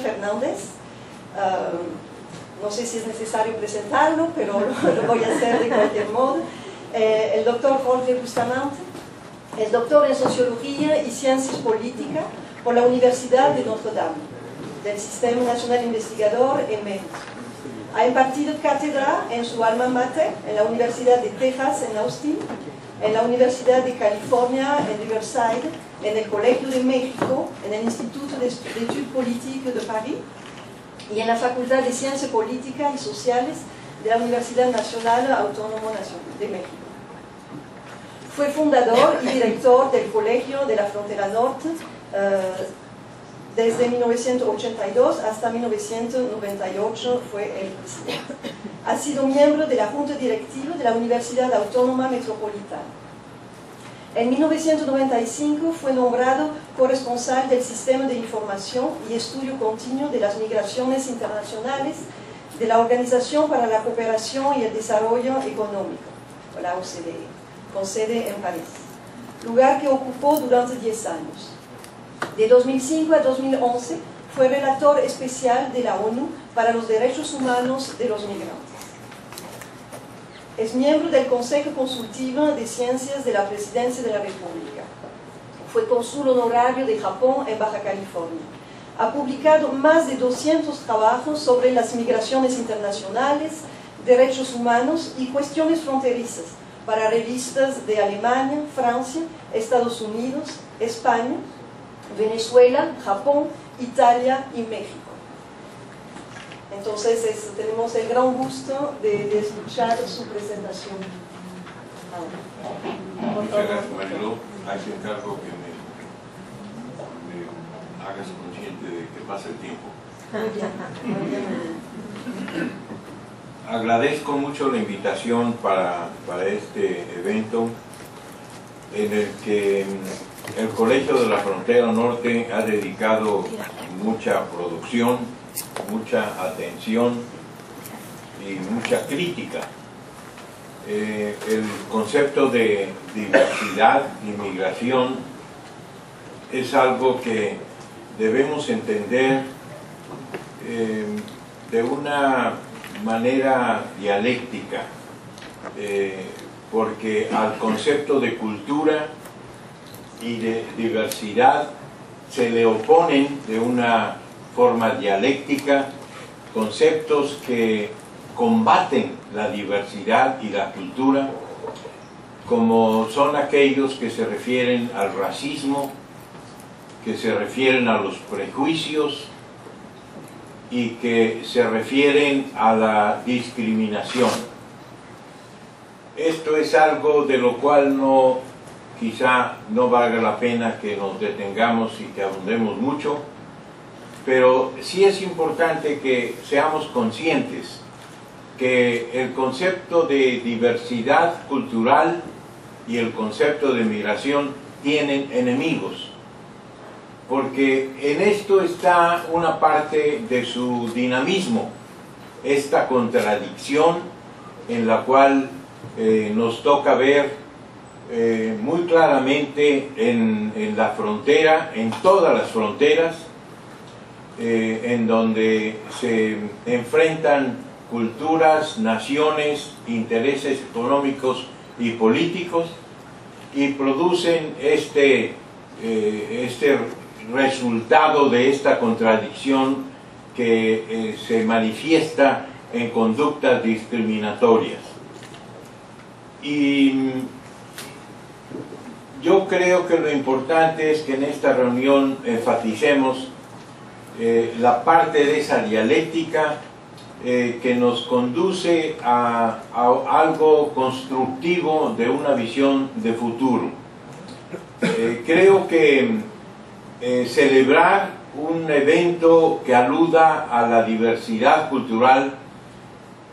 Fernández. No sé si es necesario presentarlo, pero lo voy a hacer de cualquier modo. El doctor Jorge Bustamante es doctor en Sociología y Ciencias Políticas por la Universidad de Notre Dame, del Sistema Nacional Investigador en México. Ha impartido cátedra en su alma mater, en la Universidad de Texas en Austin, en la Universidad de California en Riverside, en el Colegio de México, en el Instituto de Etudes Politiques de París y en la Facultad de Ciencias Políticas y Sociales de la Universidad Nacional Autónoma de México. Fue fundador y director del Colegio de la Frontera Norte desde 1982 hasta 1998 fue el presidente. Ha sido miembro de la Junta Directiva de la Universidad Autónoma Metropolitana. En 1995 fue nombrado corresponsal del Sistema de Información y Estudio Continuo de las Migraciones Internacionales de la Organización para la Cooperación y el Desarrollo Económico, la OCDE, con sede en París, lugar que ocupó durante 10 años. De 2005 a 2011 fue relator especial de la ONU para los Derechos Humanos de los Migrantes. Es miembro del Consejo Consultivo de Ciencias de la Presidencia de la República. Fue cónsul honorario de Japón en Baja California. Ha publicado más de 200 trabajos sobre las migraciones internacionales, derechos humanos y cuestiones fronterizas para revistas de Alemania, Francia, Estados Unidos, España, Venezuela, Japón, Italia y México. Entonces tenemos el gran gusto de escuchar su presentación. Muchas gracias, Mariló. Ahí te encargo que me hagas consciente de que pasa el tiempo. Agradezco mucho la invitación para este evento en el que el Colegio de la Frontera Norte ha dedicado mucha producción, mucha atención y mucha crítica. El concepto de diversidad y migración es algo que debemos entender de una manera dialéctica, porque al concepto de cultura y de diversidad se le oponen de una forma dialéctica conceptos que combaten la diversidad y la cultura, como son aquellos que se refieren al racismo, que se refieren a los prejuicios y que se refieren a la discriminación. Esto es algo de lo cual quizá no valga la pena que nos detengamos y que abundemos mucho, pero sí es importante que seamos conscientes que el concepto de diversidad cultural y el concepto de migración tienen enemigos, porque en esto está una parte de su dinamismo, esta contradicción en la cual nos toca ver muy claramente en la frontera, en todas las fronteras, en donde se enfrentan culturas, naciones, intereses económicos y políticos, y producen este resultado de esta contradicción que se manifiesta en conductas discriminatorias. Y yo creo que lo importante es que en esta reunión enfaticemos la parte de esa dialéctica que nos conduce a algo constructivo de una visión de futuro. Creo que celebrar un evento que aluda a la diversidad cultural,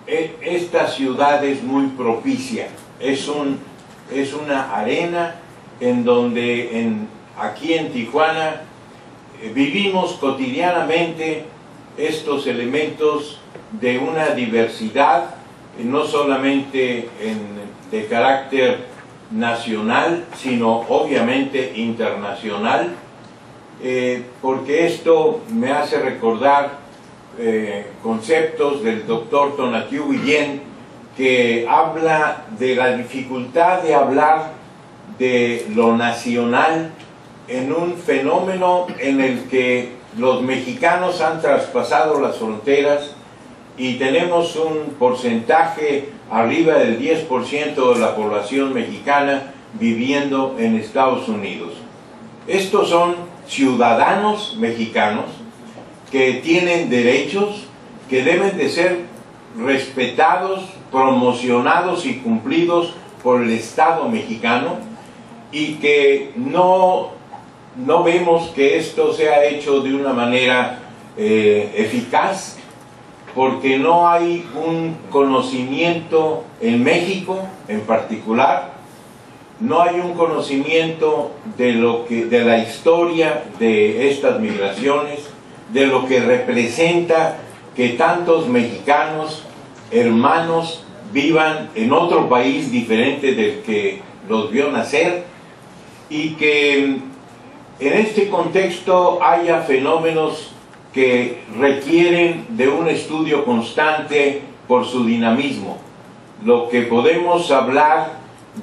esta ciudad es muy propicia, es una arena en donde aquí en Tijuana vivimos cotidianamente estos elementos de una diversidad, no solamente de carácter nacional, sino obviamente internacional, porque esto me hace recordar conceptos del doctor Tonatiuh Guillén, que habla de la dificultad de hablar de lo nacional en un fenómeno en el que los mexicanos han traspasado las fronteras y tenemos un porcentaje arriba del 10% de la población mexicana viviendo en Estados Unidos. Estos son ciudadanos mexicanos que tienen derechos que deben de ser respetados, promocionados y cumplidos por el Estado mexicano, y que no vemos que esto sea hecho de una manera eficaz, porque no hay un conocimiento en México en particular, no hay un conocimiento de la historia de estas migraciones, de lo que representa que tantos mexicanos, hermanos, vivan en otro país diferente del que los vio nacer, y que en este contexto haya fenómenos que requieren de un estudio constante por su dinamismo. Lo que podemos hablar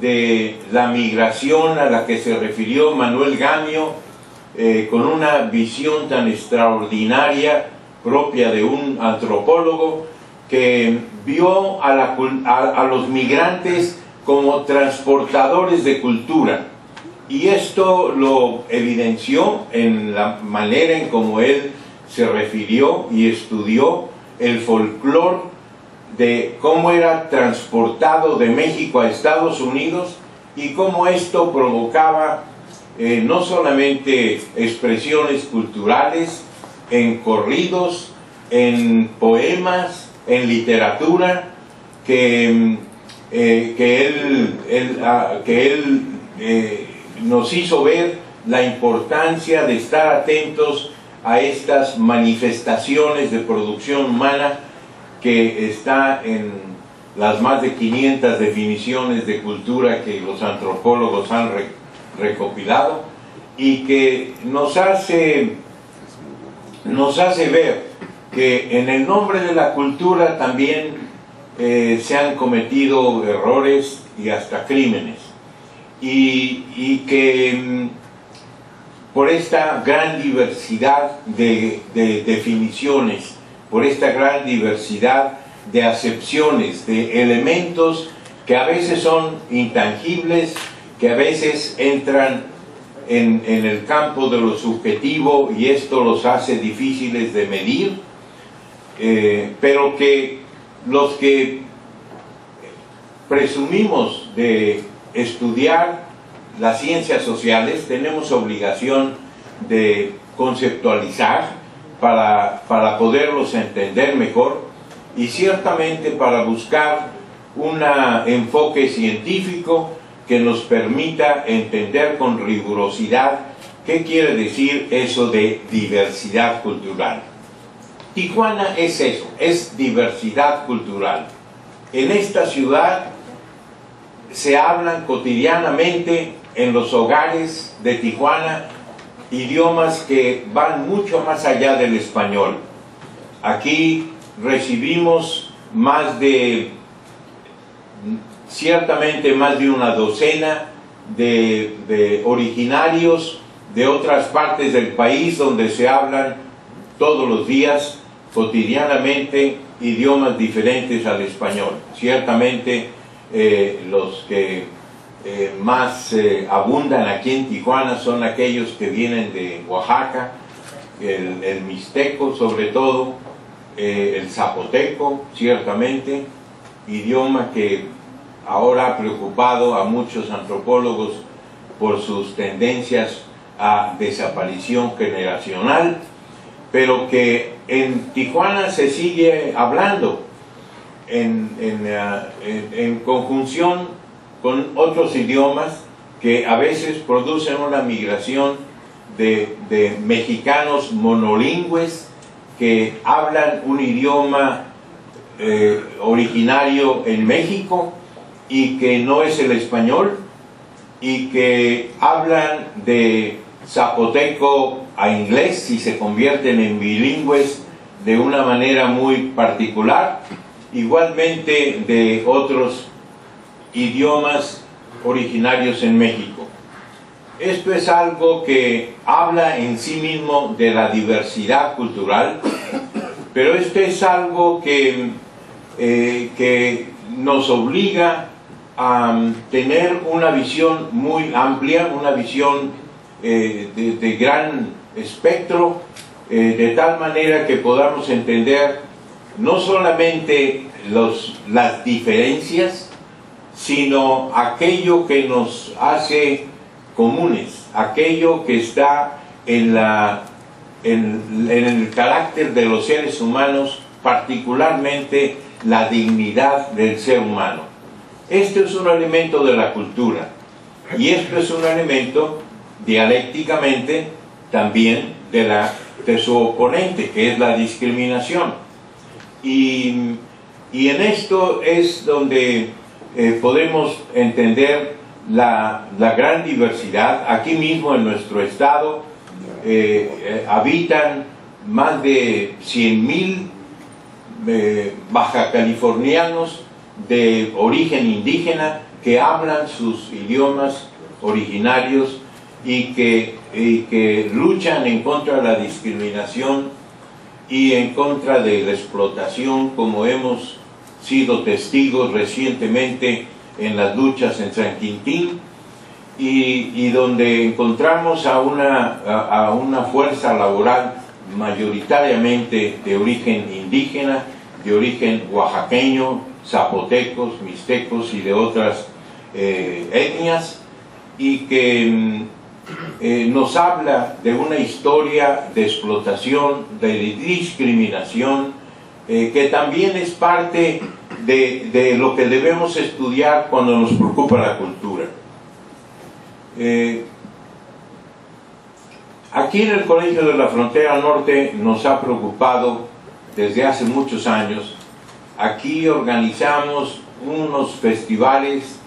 de la migración a la que se refirió Manuel Gamio, con una visión tan extraordinaria propia de un antropólogo que vio a los migrantes como transportadores de cultura, y esto lo evidenció en la manera en cómo él se refirió y estudió el folclore de cómo era transportado de México a Estados Unidos y cómo esto provocaba no solamente expresiones culturales en corridos, en poemas, en literatura, que él nos hizo ver la importancia de estar atentos a estas manifestaciones de producción humana que está en las más de 500 definiciones de cultura que los antropólogos han recopilado, y que nos hace ver que en el nombre de la cultura también se han cometido errores y hasta crímenes, y que por esta gran diversidad de definiciones, por esta gran diversidad de acepciones, de elementos que a veces son intangibles, que a veces entran en el campo de lo subjetivo, y esto los hace difíciles de medir, pero que los que presumimos de estudiar las ciencias sociales tenemos obligación de conceptualizar para poderlos entender mejor, y ciertamente para buscar un enfoque científico que nos permita entender con rigurosidad qué quiere decir eso de diversidad cultural. Tijuana es eso, es diversidad cultural. En esta ciudad se hablan cotidianamente en los hogares de Tijuana idiomas que van mucho más allá del español. Aquí recibimos ciertamente más de una docena de originarios de otras partes del país, donde se hablan todos los días, cotidianamente, idiomas diferentes al español. Ciertamente los que más abundan aquí en Tijuana son aquellos que vienen de Oaxaca, el mixteco sobre todo, el zapoteco, ciertamente, idioma que ahora ha preocupado a muchos antropólogos por sus tendencias a desaparición generacional, pero que en Tijuana se sigue hablando en conjunción con otros idiomas que a veces producen una migración de mexicanos monolingües que hablan un idioma originario en México y que no es el español, y que hablan de zapoteco a inglés si se convierten en bilingües de una manera muy particular, igualmente de otros idiomas originarios en México. Esto es algo que habla en sí mismo de la diversidad cultural, pero esto es algo que nos obliga a tener una visión muy amplia, una visión de gran espectro, de tal manera que podamos entender no solamente las diferencias, sino aquello que nos hace comunes, aquello que está en el carácter de los seres humanos, particularmente la dignidad del ser humano. Esto es un elemento de la cultura, y esto es un elemento dialécticamente también de su oponente, que es la discriminación. Y en esto es donde podemos entender la gran diversidad. Aquí mismo en nuestro estado habitan más de 100,000 baja californianos de origen indígena que hablan sus idiomas originarios y que luchan en contra de la discriminación y en contra de la explotación, como hemos sido testigos recientemente en las luchas en San Quintín, y donde encontramos a una fuerza laboral mayoritariamente de origen indígena, de origen oaxaqueño, zapotecos, mixtecos y de otras etnias, y que nos habla de una historia de explotación, de discriminación, que también es parte de lo que debemos estudiar cuando nos preocupa la cultura. Aquí en el Colegio de la Frontera Norte nos ha preocupado desde hace muchos años. Aquí organizamos unos festivales,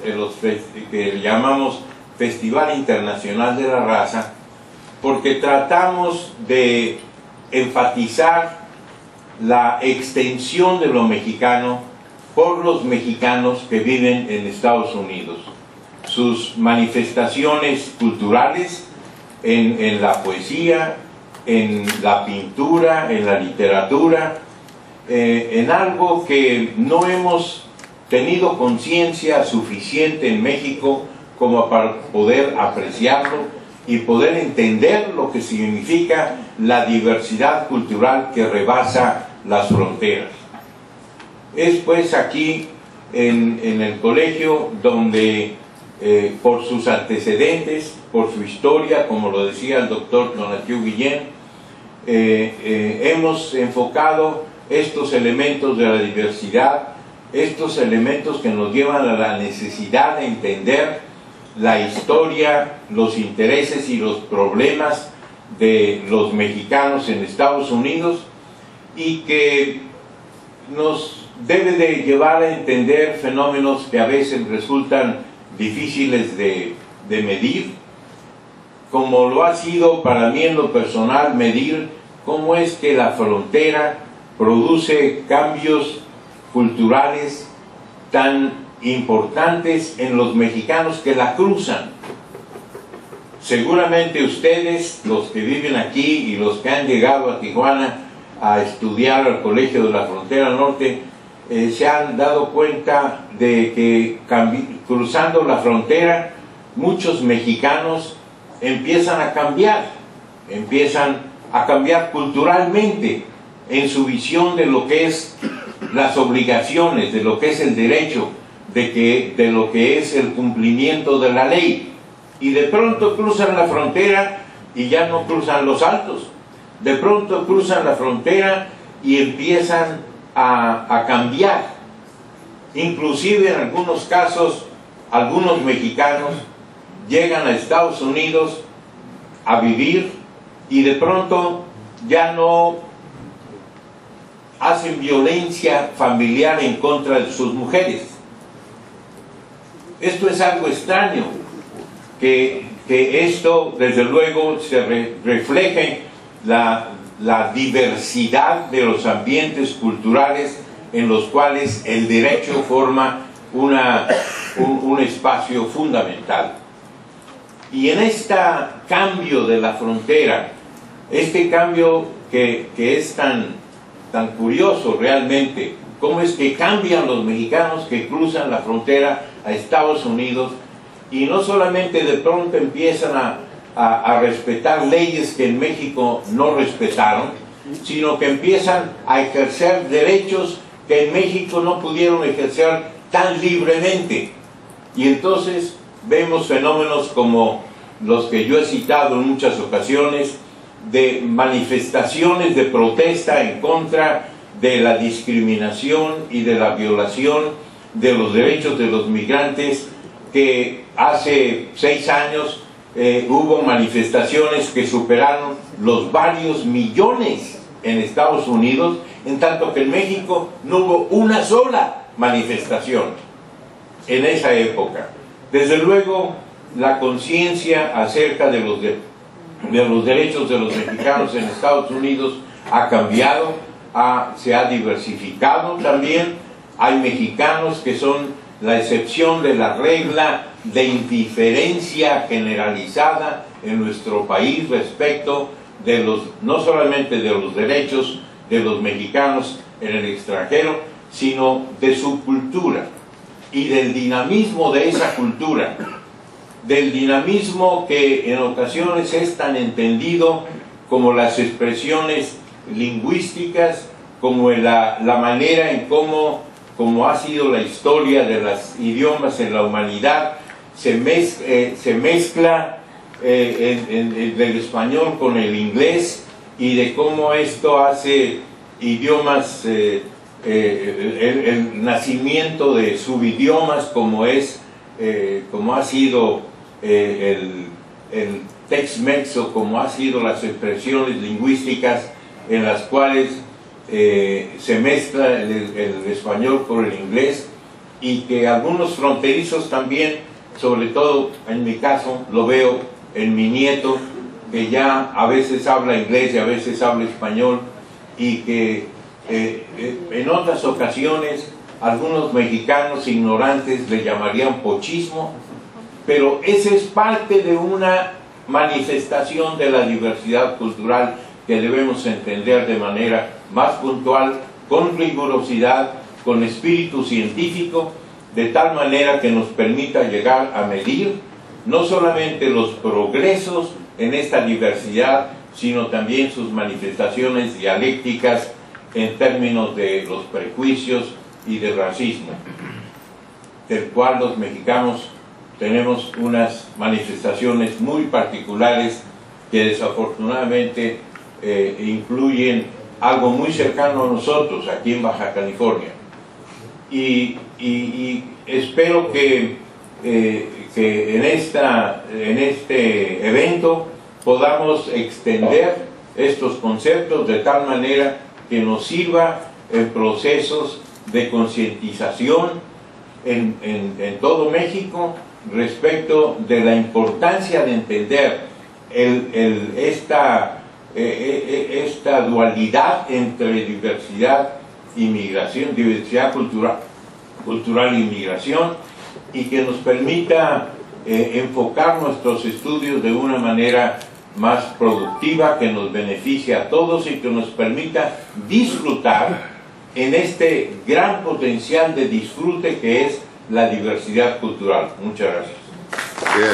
que llamamos Festival Internacional de la Raza, porque tratamos de enfatizar la extensión de lo mexicano por los mexicanos que viven en Estados Unidos, sus manifestaciones culturales en la poesía, en la pintura, en la literatura, en algo que no hemos tenido conciencia suficiente en México como para poder apreciarlo y poder entender lo que significa la diversidad cultural que rebasa las fronteras. Es pues aquí en el colegio donde por sus antecedentes, por su historia, como lo decía el doctor Tonatiuh Guillén, hemos enfocado estos elementos de la diversidad, estos elementos que nos llevan a la necesidad de entender la historia, los intereses y los problemas de los mexicanos en Estados Unidos, y que nos debe de llevar a entender fenómenos que a veces resultan difíciles de medir, como lo ha sido para mí en lo personal medir cómo es que la frontera produce cambios culturales tan importantes en los mexicanos que la cruzan. Seguramente ustedes, los que viven aquí y los que han llegado a Tijuana a estudiar al Colegio de la Frontera Norte, se han dado cuenta de que cruzando la frontera muchos mexicanos empiezan a cambiar culturalmente en su visión de lo que es las obligaciones, de lo que es el derecho, de lo que es el cumplimiento de la ley. Y de pronto cruzan la frontera y ya no cruzan los altos. De pronto cruzan la frontera y empiezan a cambiar. Inclusive en algunos casos, algunos mexicanos llegan a Estados Unidos a vivir y de pronto ya no hacen violencia familiar en contra de sus mujeres. Esto es algo extraño, que que esto desde luego se refleje la diversidad de los ambientes culturales en los cuales el derecho forma un espacio fundamental. Y en este cambio de la frontera, este cambio que es tan curioso realmente, cómo es que cambian los mexicanos que cruzan la frontera a Estados Unidos y no solamente de pronto empiezan a respetar leyes que en México no respetaron, sino que empiezan a ejercer derechos que en México no pudieron ejercer tan libremente. Y entonces vemos fenómenos como los que yo he citado en muchas ocasiones, de manifestaciones de protesta en contra de la discriminación y de la violación de los derechos de los migrantes, que hace 6 años hubo manifestaciones que superaron los varios millones en Estados Unidos, en tanto que en México no hubo una sola manifestación en esa época. Desde luego, la conciencia acerca de los derechos de los mexicanos en Estados Unidos ha cambiado, se ha diversificado también. Hay mexicanos que son la excepción de la regla de indiferencia generalizada en nuestro país respecto de no solamente de los derechos de los mexicanos en el extranjero, sino de su cultura y del dinamismo de esa cultura, del dinamismo que en ocasiones es tan entendido como las expresiones lingüísticas, como la manera en cómo ha sido la historia de los idiomas en la humanidad, se mezcla del español con el inglés, y de cómo esto hace idiomas, el nacimiento de subidiomas, como ha sido el Tex-Mex, o como ha sido las expresiones lingüísticas en las cuales se mezcla el español con el inglés, y que algunos fronterizos también, sobre todo en mi caso, lo veo en mi nieto, que ya a veces habla inglés y a veces habla español, y que en otras ocasiones algunos mexicanos ignorantes le llamarían pochismo, pero esa es parte de una manifestación de la diversidad cultural que debemos entender de manera más puntual, con rigurosidad, con espíritu científico, de tal manera que nos permita llegar a medir no solamente los progresos en esta diversidad, sino también sus manifestaciones dialécticas en términos de los prejuicios y del racismo, del cual los mexicanos tenemos unas manifestaciones muy particulares que desafortunadamente incluyen algo muy cercano a nosotros aquí en Baja California. Y espero que en este evento podamos extender estos conceptos de tal manera que nos sirva en procesos de concientización en todo México respecto de la importancia de entender esta dualidad entre diversidad y migración, diversidad cultural y migración, y que nos permita enfocar nuestros estudios de una manera más productiva, que nos beneficie a todos y que nos permita disfrutar en este gran potencial de disfrute que es la diversidad cultural. Muchas gracias. Bien.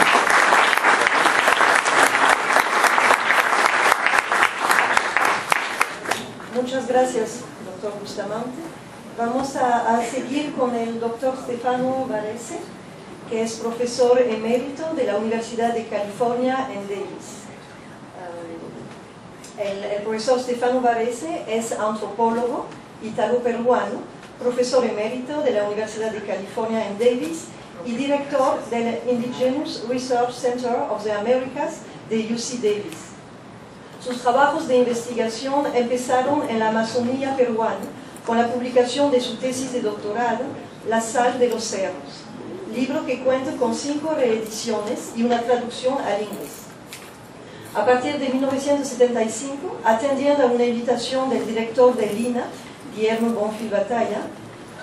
Muchas gracias, doctor Bustamante. Vamos a seguir con el doctor Stefano Varese, que es profesor emérito de la Universidad de California en Davis. El profesor Stefano Varese es antropólogo italo-peruano, profesor emérito de la Universidad de California en Davis y director del Indigenous Research Center of the Americas de UC Davis. Sus trabajos de investigación empezaron en la Amazonía peruana con la publicación de su tesis de doctorado, La sal de los cerros, libro que cuenta con 5 reediciones y una traducción al inglés. A partir de 1975, atendiendo a una invitación del director del INAH, Guillermo Bonfil Batalla,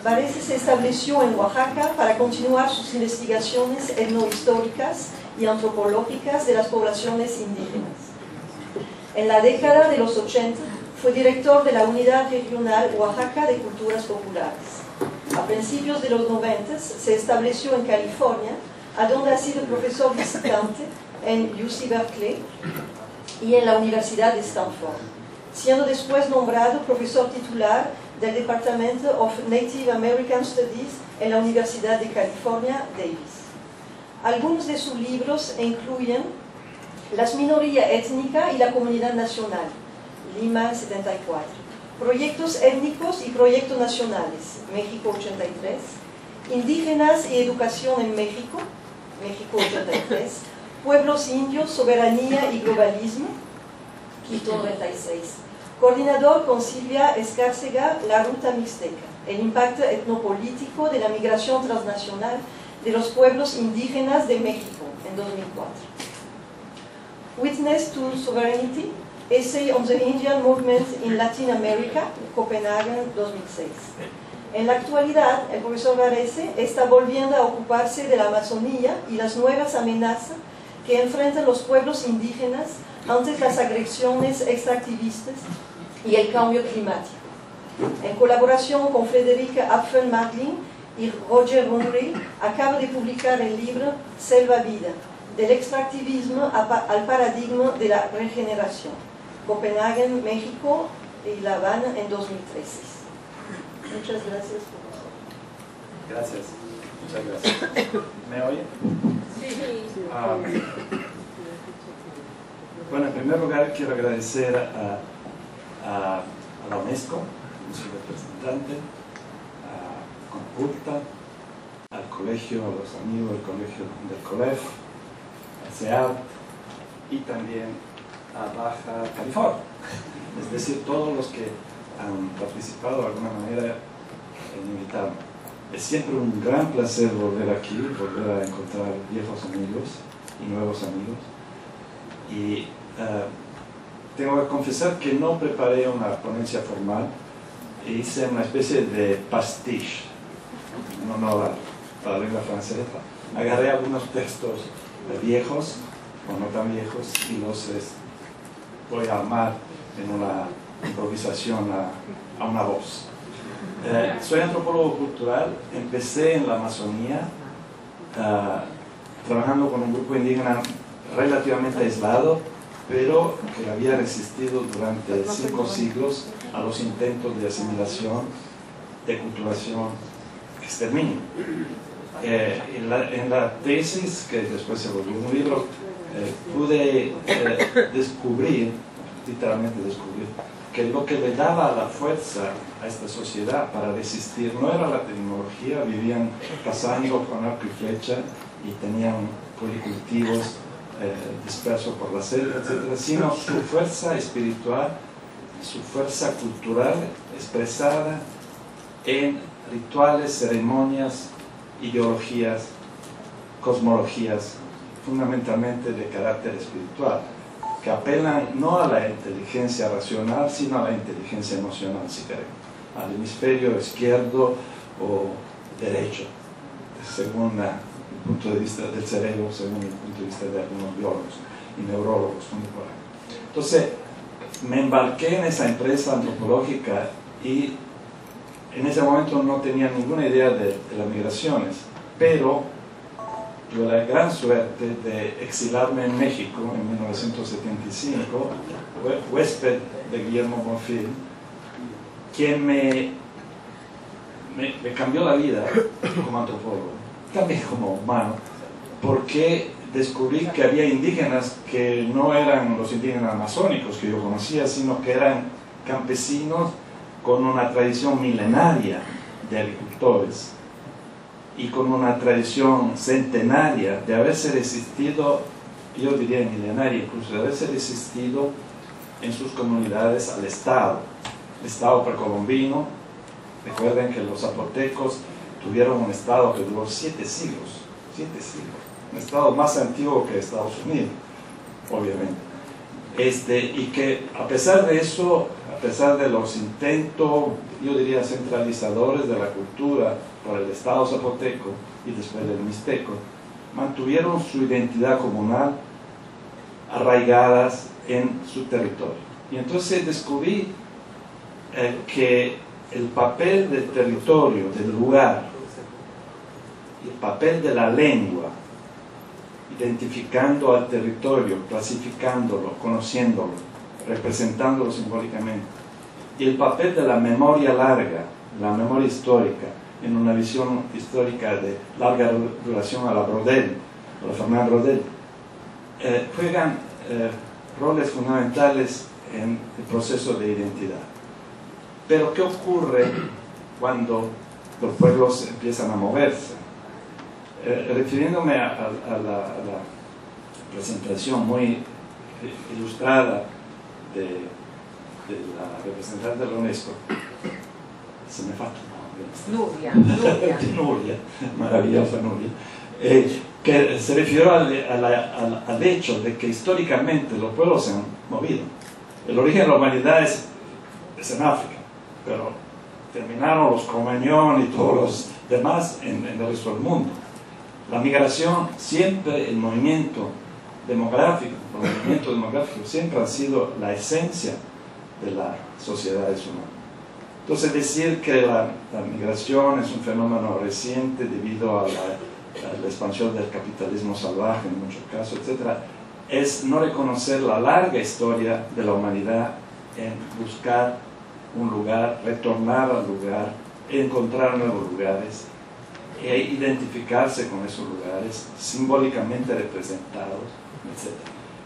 Varese se estableció en Oaxaca para continuar sus investigaciones etnohistóricas y antropológicas de las poblaciones indígenas. En la década de los 80, fue director de la Unidad Regional Oaxaca de Culturas Populares. A principios de los 90 se estableció en California, a donde ha sido profesor visitante en UC Berkeley y en la Universidad de Stanford, siendo después nombrado profesor titular del Department of Native American Studies en la Universidad de California, Davis. Algunos de sus libros incluyen Las minorías étnicas y la comunidad nacional, Lima 74, Proyectos étnicos y proyectos nacionales, México 83, Indígenas y educación en México, México 83, Pueblos indios, soberanía y globalismo, Quito 96. Coordinador con Silvia Escárcega, La Ruta Mixteca, el impacto etnopolítico de la migración transnacional de los pueblos indígenas de México, en 2004. Witness to Sovereignty, Essay on the Indian Movement in Latin America, Copenhagen, 2006. En la actualidad, el profesor Varese está volviendo a ocuparse de la Amazonía y las nuevas amenazas que enfrentan los pueblos indígenas ante las agresiones extractivistas y el cambio climático. En colaboración con Frederica Apfel-Marlin y Roger Unruh, acaba de publicar el libro Selva Vida, del extractivismo al paradigma de la regeneración, Copenhagen, México y La Habana en 2013. Muchas gracias, profesor. Gracias, muchas gracias. ¿Me oye? Sí. Bueno, en primer lugar quiero agradecer a la UNESCO, su representante, a Compulta, al colegio, a los amigos del colegio del COLEF, al CEAP y también a Baja California, es decir, todos los que han participado de alguna manera en invitarme. Es siempre un gran placer volver aquí, volver a encontrar viejos amigos y nuevos amigos. Y tengo que confesar que no preparé una ponencia formal, hice una especie de pastiche, no para la lengua francesa. Agarré algunos textos viejos o no tan viejos y los voy a armar en una improvisación a una voz. Soy antropólogo cultural, empecé en la Amazonía trabajando con un grupo indígena relativamente aislado, pero que había resistido durante 5 siglos a los intentos de asimilación, de culturación, exterminio. En la tesis, que después se volvió un libro, pude descubrir, literalmente descubrir, que lo que le daba la fuerza a esta sociedad para resistir no era la tecnología, vivían cazando con arco y flecha y tenían policultivos dispersos por la selva, etc., sino su fuerza espiritual, su fuerza cultural expresada en rituales, ceremonias, ideologías, cosmologías, fundamentalmente de carácter espiritual, que apelan no a la inteligencia racional, sino a la inteligencia emocional, si queremos, al hemisferio izquierdo o derecho, según el punto de vista del cerebro, según el punto de vista de algunos biólogos y neurólogos contemporáneos. Entonces, me embarqué en esa empresa antropológica y en ese momento no tenía ninguna idea de las migraciones, pero tuve la gran suerte de exilarme en México en 1975, huésped de Guillermo Bonfil, quien me cambió la vida como antropólogo, también como humano, porque descubrí que había indígenas que no eran los indígenas amazónicos que yo conocía, sino que eran campesinos con una tradición milenaria de agricultores y con una tradición centenaria de haberse resistido, yo diría milenaria incluso, de haberse resistido en sus comunidades al Estado, el Estado precolombino. Recuerden que los zapotecos tuvieron un Estado que duró 7 siglos, 7 siglos. Un estado más antiguo que Estados Unidos, obviamente. Y que a pesar de eso, a pesar de los intentos, yo diría centralizadores de la cultura por el Estado zapoteco y después del mixteco, mantuvieron su identidad comunal arraigadas en su territorio. Y entonces descubrí que el papel del territorio, del lugar, y el papel de la lengua, identificando al territorio, clasificándolo, conociéndolo, representándolo simbólicamente, y el papel de la memoria larga, la memoria histórica, en una visión histórica de larga duración a la Brodel, a la Fernand Brodel, juegan roles fundamentales en el proceso de identidad. Pero ¿qué ocurre cuando los pueblos empiezan a moverse? Refiriéndome a la presentación muy ilustrada de la representante de la UNESCO, se me falta Nuria, maravillosa Nuria, que se refirió al hecho de que históricamente los pueblos se han movido. El origen de la humanidad es en África, pero terminaron los Cromañón y todos los demás en el resto del mundo. La migración siempre, el movimiento demográfico, siempre ha sido la esencia de las sociedades humanas. Entonces decir que la migración es un fenómeno reciente debido a la expansión del capitalismo salvaje en muchos casos, etc., es no reconocer la larga historia de la humanidad en buscar un lugar, retornar al lugar, encontrar nuevos lugares e identificarse con esos lugares simbólicamente representados, etc.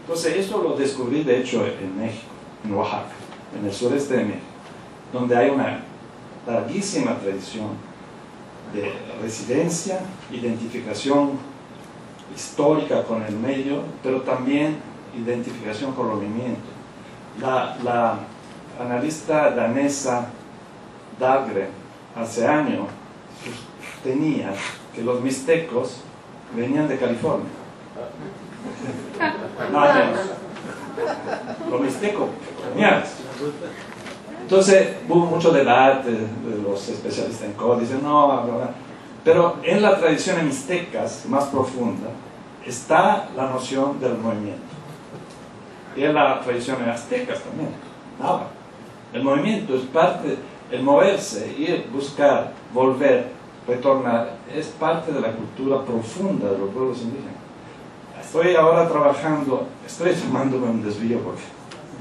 Entonces esto lo descubrí de hecho en México, en Oaxaca, en el sureste de México, donde hay una larguísima tradición de residencia, identificación histórica con el medio, pero también identificación con los movimientos. La analista danesa Dahlgren hace años sostenía que los mixtecos venían de California. Nada menos. Los mixtecos coloniales. Entonces hubo mucho debate de los especialistas en código, dicen no, bla, bla. Pero en la tradición mixtecas más profunda está la noción del movimiento. Y en la tradición aztecas también. Nada. El movimiento es parte, el moverse, ir, buscar, volver, retornar, es parte de la cultura profunda de los pueblos indígenas. Estoy ahora trabajando, estoy tomándome un desvío porque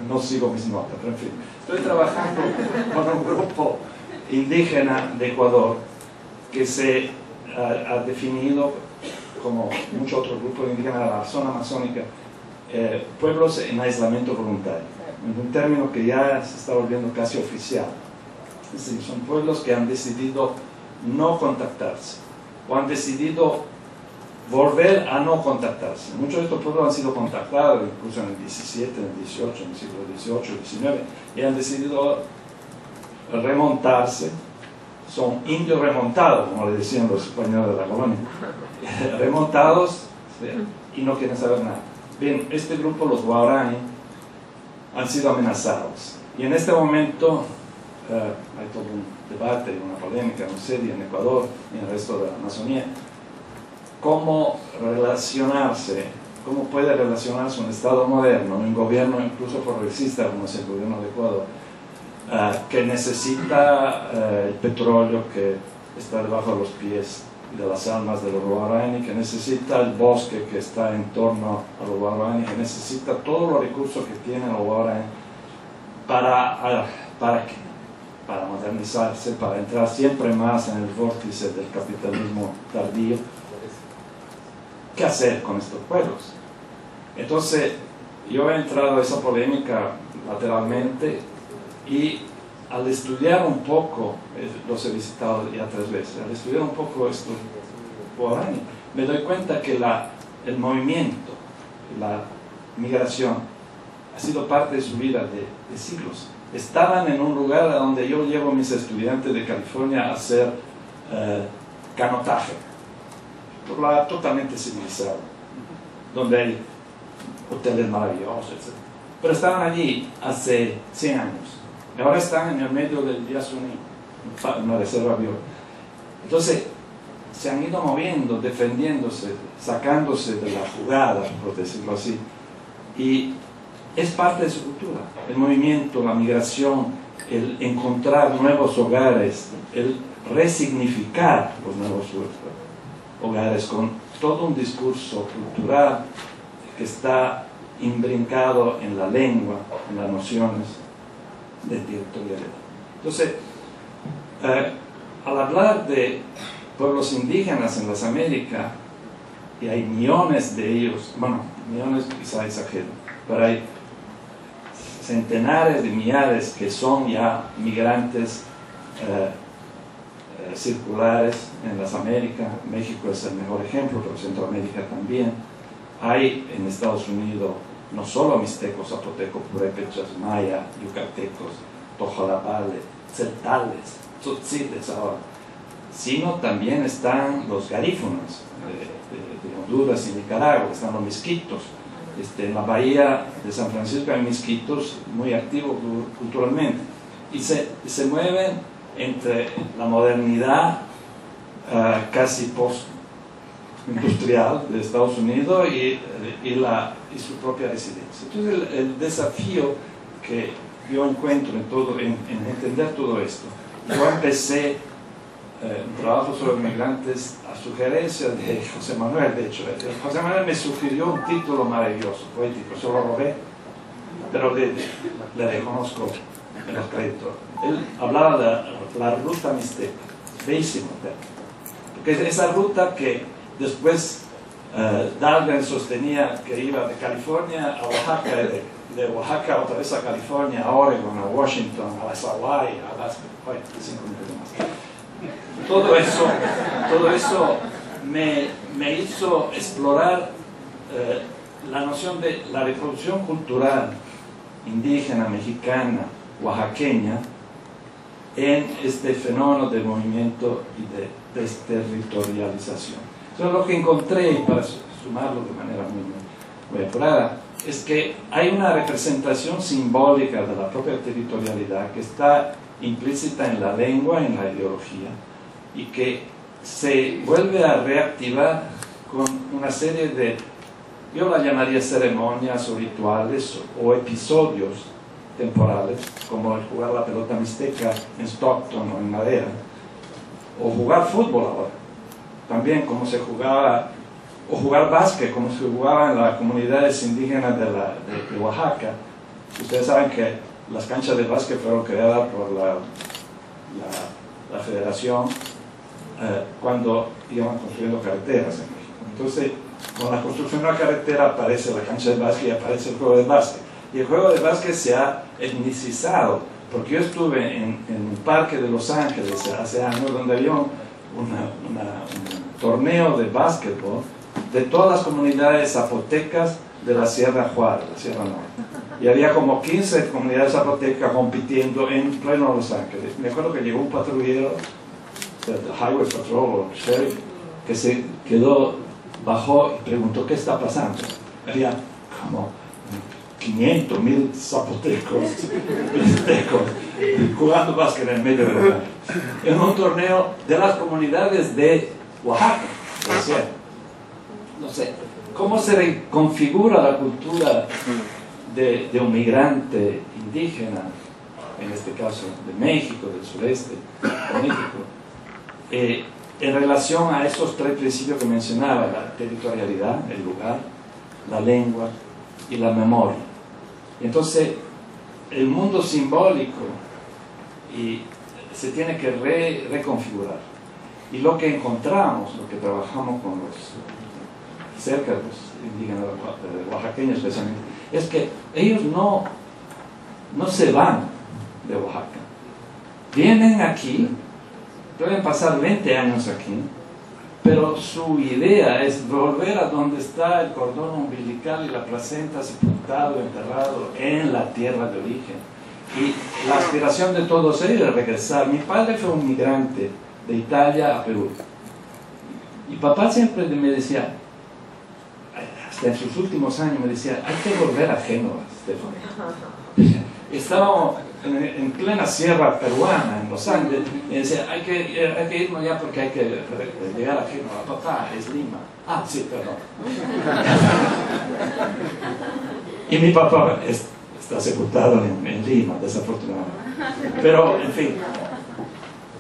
no sigo mis notas, pero en fin, estoy trabajando con un grupo indígena de Ecuador que se ha definido, como muchos otros grupos indígenas de la zona amazónica, pueblos en aislamiento voluntario, un término que ya se está volviendo casi oficial. Es decir, son pueblos que han decidido no contactarse o han decidido volver a no contactarse. Muchos de estos pueblos han sido contactados incluso en el 17, en el 18, en el siglo XVIII, XIX, y han decidido remontarse. Son indios remontados, como le decían los españoles de la colonia, remontados y no quieren saber nada. Bien, este grupo, los Guaraní, han sido amenazados. Y en este momento hay todo un debate, una polémica, no sé, en Ecuador y en el resto de la Amazonía, cómo relacionarse, cómo puede relacionarse un Estado moderno, un gobierno incluso progresista como es el gobierno de Ecuador, que necesita el petróleo que está debajo de los pies de las almas de los Guaraní, que necesita el bosque que está en torno a los Guaraní, que necesita todos los recursos que tienen los Guaraní para modernizarse, para entrar siempre más en el vórtice del capitalismo tardío. ¿Qué hacer con estos pueblos? Entonces, yo he entrado a esa polémica lateralmente y al estudiar un poco, los he visitado ya 3 veces, al estudiar un poco estos Guaraní, me doy cuenta que el movimiento, la migración, ha sido parte de su vida de siglos. Estaban en un lugar a donde yo llevo a mis estudiantes de California a hacer canotaje. lugar totalmente civilizado, donde hay hoteles maravillosos, etc. Pero estaban allí hace 100 años. Y ahora están en el medio del Yasuní, una reserva biológica. Entonces, se han ido moviendo, defendiéndose, sacándose de la jugada, por decirlo así. Y es parte de su cultura. El movimiento, la migración, el encontrar nuevos hogares, el resignificar los nuevos hogares con todo un discurso cultural que está imbrincado en la lengua, en las nociones de territorialidad. Entonces, al hablar de pueblos indígenas en las Américas, y hay millones de ellos, bueno, millones quizá exagero, pero hay centenares de millares que son ya migrantes circulares en las Américas. México es el mejor ejemplo, pero Centroamérica también. Hay en Estados Unidos no solo mixtecos, zapotecos, purépechas, maya, yucatecos, tojalapales, celtales, tzotziles ahora, sino también están los garífunos de Honduras y Nicaragua, están los misquitos. En la bahía de San Francisco hay misquitos muy activos culturalmente y se mueven entre la modernidad casi post-industrial de Estados Unidos y su propia residencia. Entonces el desafío que yo encuentro en entender todo esto, yo empecé un trabajo sobre migrantes a sugerencia de José Manuel. De hecho, José Manuel me sugirió un título maravilloso, poético, se lo robé, pero le reconozco los créditos. Él hablaba de la ruta mixteca, bellísimo, porque es esa ruta que después Dahlgren sostenía que iba de California a Oaxaca, de Oaxaca otra vez a California, a Oregon, a Washington, a las Hawaii, a Alaska, 5 minutos más. Todo eso me hizo explorar la noción de la reproducción cultural indígena, mexicana, oaxaqueña, en este fenómeno de movimiento y de desterritorialización. Entonces lo que encontré, y para sumarlo de manera muy apurada, es que hay una representación simbólica de la propia territorialidad que está implícita en la lengua, en la ideología, y que se vuelve a reactivar con una serie de, yo la llamaría ceremonias o rituales o episodios temporales, como el jugar la pelota mixteca en Stockton o en Madera, o jugar fútbol ahora, también como se jugaba, o jugar básquet como se jugaba en las comunidades indígenas de Oaxaca. Ustedes saben que las canchas de básquet fueron creadas por la federación cuando iban construyendo carreteras en México. Entonces, con la construcción de la carretera aparece la cancha de básquet y aparece el juego de básquet. Y el juego de básquet se ha etnicizado, porque yo estuve en un parque de Los Ángeles hace años donde había un torneo de básquetbol de todas las comunidades zapotecas de la Sierra Juárez, la Sierra Norte. Y había como 15 comunidades zapotecas compitiendo en pleno Los Ángeles. Me acuerdo que llegó un patrullero del Highway Patrol o sheriff que se quedó, bajó y preguntó qué está pasando. Había como 500, 1000 zapotecos, mixtecos, jugando básquet en medio de Los Ángeles. En un torneo de las comunidades de Oaxaca, no sé, ¿cómo se reconfigura la cultura de un migrante indígena, en este caso de México, del sureste de México, en relación a esos 3 principios que mencionaba: la territorialidad, el lugar, la lengua y la memoria? Entonces, el mundo simbólico se tiene que reconfigurar. Y lo que encontramos, lo que trabajamos con cerca de los indígenas oaxaqueños especialmente, es que ellos no se van de Oaxaca. Vienen aquí, pueden pasar 20 años aquí, pero su idea es volver a donde está el cordón umbilical y la placenta sepultado, enterrado en la tierra de origen. Y la aspiración de todos ellos es regresar. Mi padre fue un migrante de Italia a Perú. Y papá siempre me decía, hasta en sus últimos años me decía, hay que volver a Génova, Stefano. Estábamos en plena sierra peruana, en los Andes, y decía, hay que irnos ya porque hay que llegar a Génova. Papá, es Lima. Ah, sí, perdón. Y mi papá está sepultado en Lima, desafortunadamente. Pero, en fin,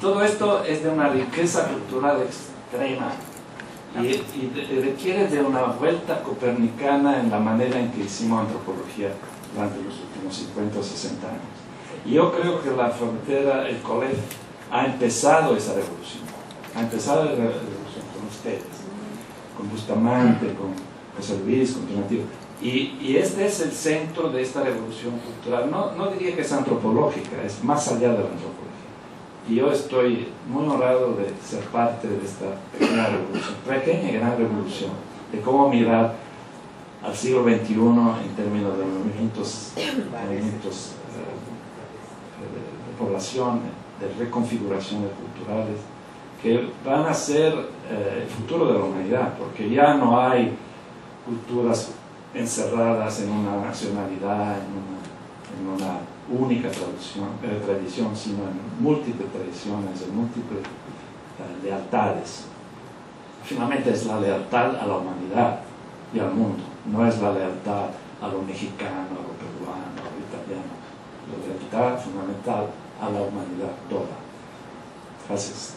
todo esto es de una riqueza cultural extrema y requiere de una vuelta copernicana en la manera en que hicimos antropología durante los últimos 50 o 60 años. Y yo creo que la frontera, el colegio, ha empezado esa revolución. Ha empezado la revolución con ustedes, con Bustamante, con José Luis, con Donativo. Y este es el centro de esta revolución cultural. No diría que es antropológica, es más allá de la antropología. Y yo estoy muy honrado de ser parte de esta pequeña y gran revolución, de cómo mirar al siglo XXI en términos de movimientos de población, de reconfiguraciones culturales, que van a ser el futuro de la humanidad, porque ya no hay culturas encerradas en una nacionalidad, en una única tradición, sino en múltiples tradiciones, en múltiples lealtades. Finalmente es la lealtad a la humanidad y al mundo, no es la lealtad a lo mexicano, a lo peruano, a lo italiano, la lealtad fundamental a la humanidad toda. Gracias.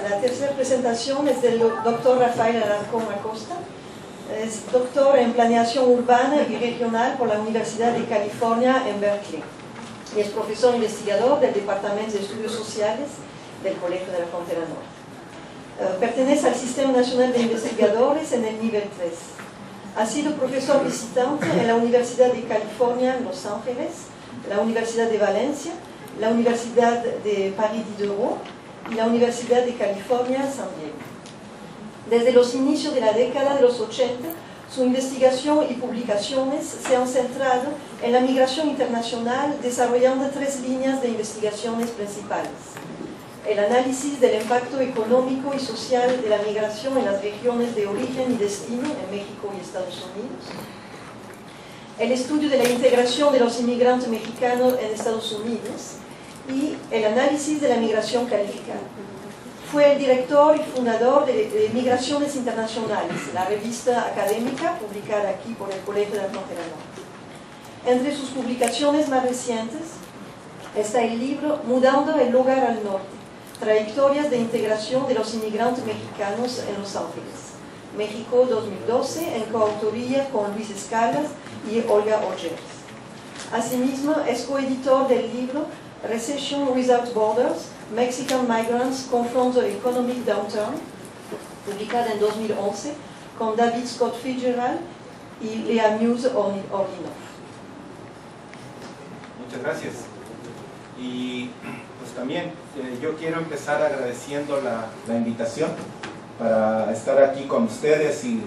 La tercera presentación es del doctor Rafael Alarcón Acosta. Es doctor en planeación urbana y regional por la Universidad de California en Berkeley. Y es profesor investigador del Departamento de Estudios Sociales del Colegio de la Frontera Norte. Pertenece al Sistema Nacional de Investigadores en el nivel 3. Ha sido profesor visitante en la Universidad de California en Los Ángeles, la Universidad de Valencia, la Universidad de Paris Diderot y la Universidad de California, San Diego. Desde los inicios de la década de los 80, su investigación y publicaciones se han centrado en la migración internacional, desarrollando 3 líneas de investigaciones principales: el análisis del impacto económico y social de la migración en las regiones de origen y destino en México y Estados Unidos, el estudio de la integración de los inmigrantes mexicanos en Estados Unidos y el análisis de la migración calificada. Fue el director y fundador de Migraciones Internacionales, la revista académica publicada aquí por el Colegio de la Frontera Norte. Entre sus publicaciones más recientes está el libro Mudando el Hogar al Norte, trayectorias de integración de los inmigrantes mexicanos en Los Ángeles, México 2012, en coautoría con Luis Escalas y Olga Ollers. Asimismo, es coeditor del libro Recession Without Borders, Mexican Migrants Confront the Economic Downturn, publicada en 2011, con David Scott Fitzgerald y Lea Muse Ordinov. Muchas gracias. Y pues también yo quiero empezar agradeciendo la invitación para estar aquí con ustedes y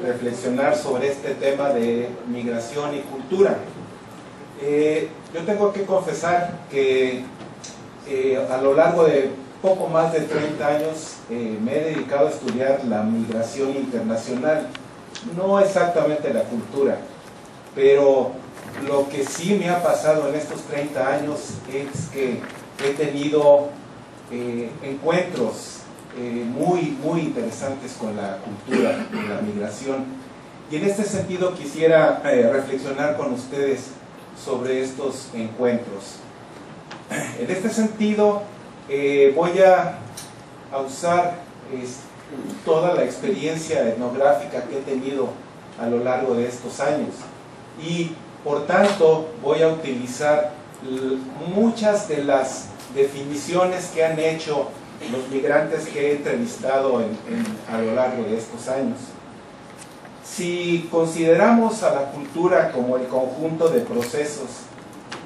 reflexionar sobre este tema de migración y cultura. Yo tengo que confesar que a lo largo de poco más de 30 años me he dedicado a estudiar la migración internacional, no exactamente la cultura, pero lo que sí me ha pasado en estos 30 años es que he tenido encuentros muy interesantes con la cultura, con la migración, y en este sentido quisiera reflexionar con ustedes sobre estos encuentros. En este sentido voy a usar toda la experiencia etnográfica que he tenido a lo largo de estos años y por tanto voy a utilizar muchas de las definiciones que han hecho los migrantes que he entrevistado a lo largo de estos años. Si consideramos a la cultura como el conjunto de procesos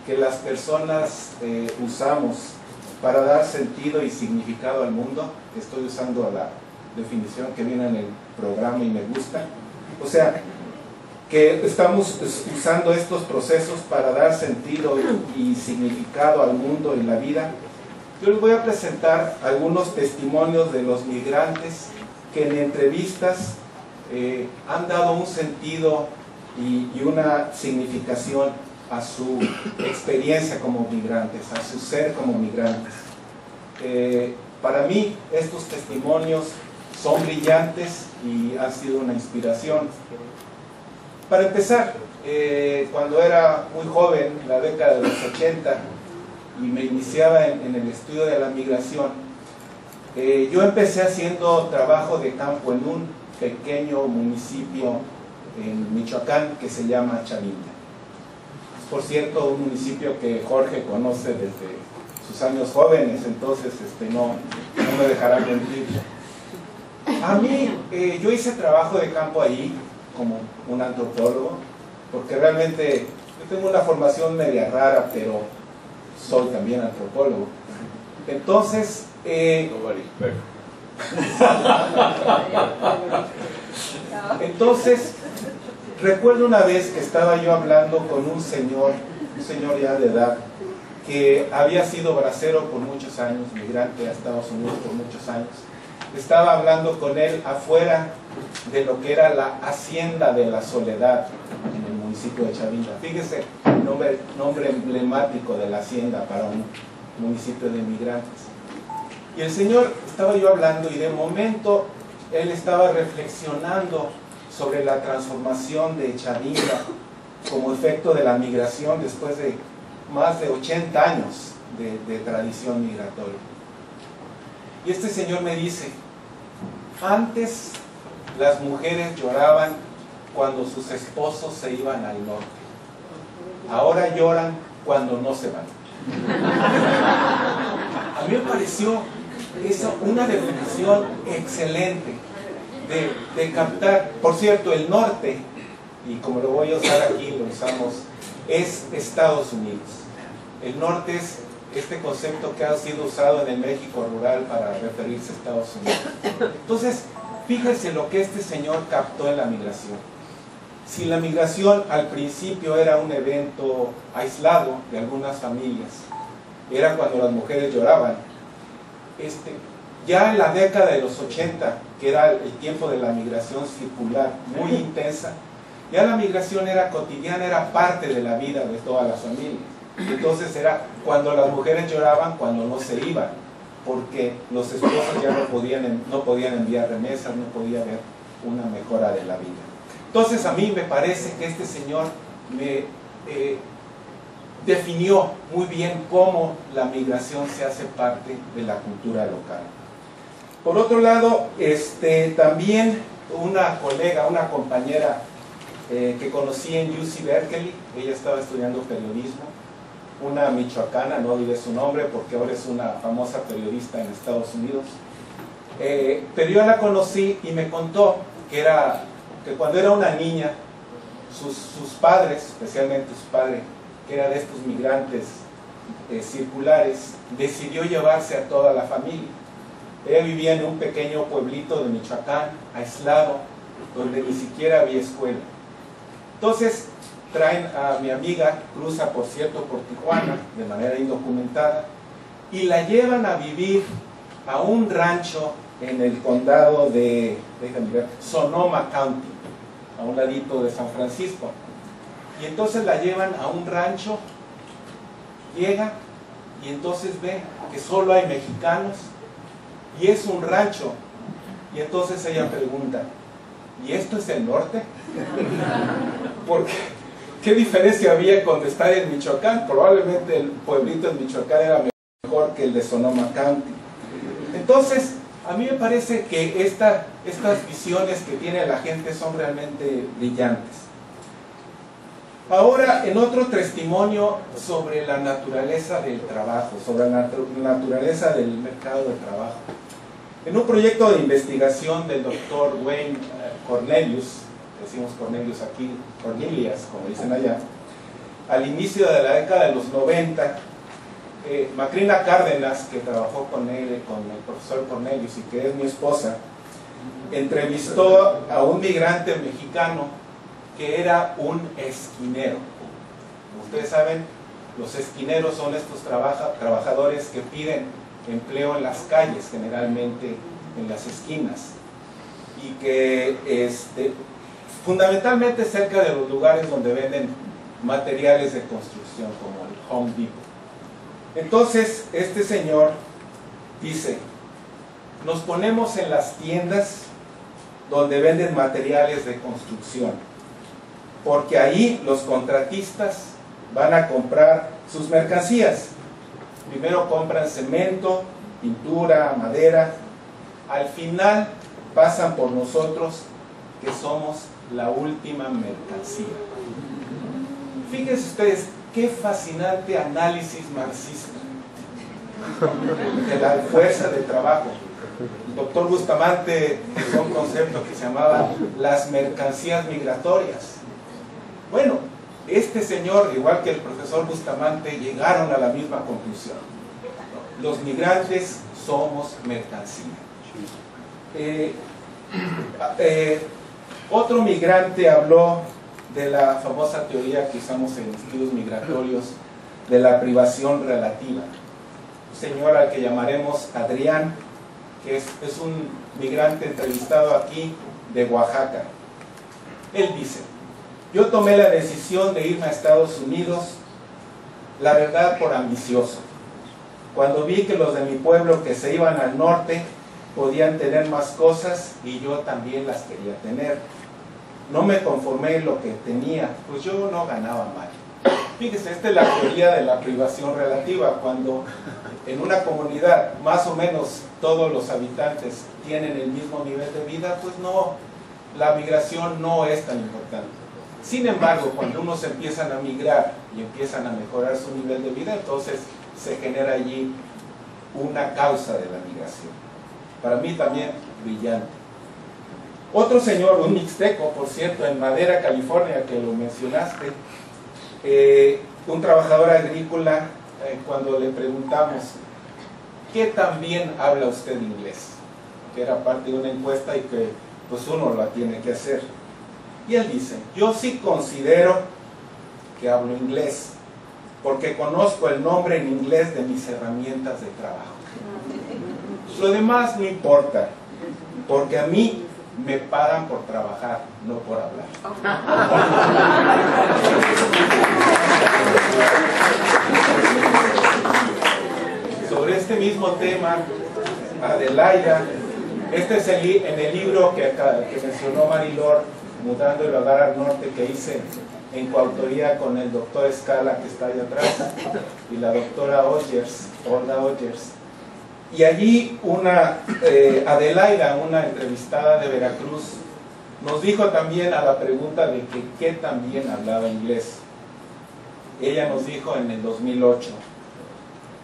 que las personas usamos para dar sentido y significado al mundo, estoy usando la definición que viene en el programa y me gusta, o sea, que estamos usando estos procesos para dar sentido y significado al mundo y la vida, yo les voy a presentar algunos testimonios de los migrantes que en entrevistas han dado un sentido y una significación a su experiencia como migrantes, a su ser como migrantes. Para mí estos testimonios son brillantes y han sido una inspiración. Para empezar, cuando era muy joven, en la década de los 80, y me iniciaba en el estudio de la migración, yo empecé haciendo trabajo de campo en un pequeño municipio en Michoacán que se llama Chavinda. Por cierto, un municipio que Jorge conoce desde sus años jóvenes, entonces no me dejará mentir. A mí, yo hice trabajo de campo ahí como un antropólogo, porque realmente yo tengo una formación media rara, pero soy también antropólogo. Entonces, recuerdo una vez que estaba yo hablando con un señor ya de edad, que había sido bracero por muchos años, migrante a Estados Unidos por muchos años. Estaba hablando con él afuera de lo que era la Hacienda de la Soledad en el municipio de Chavinda. Fíjese, nombre emblemático de la hacienda para un municipio de migrantes. Y el señor, estaba yo hablando y de momento él estaba reflexionando sobre la transformación de Chavinda como efecto de la migración después de más de 80 años de tradición migratoria. Y este señor me dice, antes las mujeres lloraban cuando sus esposos se iban al norte, ahora lloran cuando no se van. A mí me pareció esa una definición excelente de captar. Por cierto, el norte, y como lo voy a usar aquí, lo usamos, es Estados Unidos. El norte es este concepto que ha sido usado en el México rural para referirse a Estados Unidos. Entonces, fíjense lo que este señor captó en la migración. Si la migración al principio era un evento aislado de algunas familias, era cuando las mujeres lloraban, ya en la década de los 80, que era el tiempo de la migración circular, muy intensa, ya la migración era cotidiana, era parte de la vida de todas las familias. Entonces era cuando las mujeres lloraban, cuando no se iban, porque los esposos ya no podían enviar remesas, no podía haber una mejora de la vida. Entonces a mí me parece que este señor me definió muy bien cómo la migración se hace parte de la cultura local. Por otro lado, también una colega, una compañera que conocí en UC Berkeley, ella estaba estudiando periodismo, una michoacana, no diré su nombre porque ahora es una famosa periodista en Estados Unidos, pero yo la conocí y me contó que cuando era una niña, sus padres, especialmente su padre, que era de estos migrantes circulares, decidió llevarse a toda la familia. Ella vivía en un pequeño pueblito de Michoacán, aislado, donde ni siquiera había escuela. Entonces traen a mi amiga, cruza por cierto por Tijuana, de manera indocumentada, y la llevan a vivir a un rancho en el condado de Sonoma County, a un ladito de San Francisco. Y entonces la llevan a un rancho, llega y entonces ve que solo hay mexicanos y es un rancho. Y entonces ella pregunta, ¿y esto es el norte? Porque ¿qué diferencia había con estar en Michoacán? Probablemente el pueblito en Michoacán era mejor que el de Sonoma County. Entonces, a mí me parece que estas visiones que tiene la gente son realmente brillantes. Ahora, en otro testimonio sobre la naturaleza del trabajo, sobre la naturaleza del mercado de trabajo. En un proyecto de investigación del doctor Wayne Cornelius, decimos Cornelius aquí, Cornelius, como dicen allá, al inicio de la década de los 90, Macrina Cárdenas, que trabajó con él, con el profesor Cornelius y que es mi esposa, entrevistó a un migrante mexicano que era un esquinero. Como ustedes saben, los esquineros son estos trabajadores que piden empleo en las calles, generalmente en las esquinas, y que fundamentalmente cerca de los lugares donde venden materiales de construcción, como el Home Depot. Entonces, este señor dice: nos ponemos en las tiendas donde venden materiales de construcción, porque ahí los contratistas van a comprar sus mercancías. Primero compran cemento, pintura, madera. Al final pasan por nosotros, que somos la última mercancía. Fíjense ustedes, qué fascinante análisis marxista de la fuerza de trabajo. El doctor Bustamante usó un concepto que se llamaba las mercancías migratorias. Bueno, este señor, igual que el profesor Bustamante, llegaron a la misma conclusión. Los migrantes somos mercancía. Otro migrante habló de la famosa teoría que usamos en estudios migratorios de la privación relativa. Un señor al que llamaremos Adrián, que es un migrante entrevistado aquí de Oaxaca. Él dice: yo tomé la decisión de irme a Estados Unidos, la verdad, por ambicioso. Cuando vi que los de mi pueblo que se iban al norte podían tener más cosas y yo también las quería tener. No me conformé en lo que tenía, pues yo no ganaba mal. Fíjese, esta es la teoría de la privación relativa. Cuando en una comunidad más o menos todos los habitantes tienen el mismo nivel de vida, pues no, la migración no es tan importante. Sin embargo, cuando unos empiezan a migrar y empiezan a mejorar su nivel de vida, entonces se genera allí una causa de la migración. Para mí también brillante. Otro señor, un mixteco, por cierto, en Madera, California, que lo mencionaste, un trabajador agrícola, cuando le preguntamos: ¿qué tan bien habla usted inglés? Que era parte de una encuesta y que pues uno la tiene que hacer. Y él dice: yo sí considero que hablo inglés, porque conozco el nombre en inglés de mis herramientas de trabajo. Lo demás no importa, porque a mí me pagan por trabajar, no por hablar. Sobre este mismo tema, Adelaida, este es en el libro que mencionó Marilor, Mudando el Hogar al Norte, que hice en coautoría con el doctor Escala, que está ahí atrás, y la doctora Ogers, Olga Ogers. Y allí Adelaida, una entrevistada de Veracruz, nos dijo también a la pregunta de que qué tan bien hablaba inglés. Ella nos dijo en el 2008: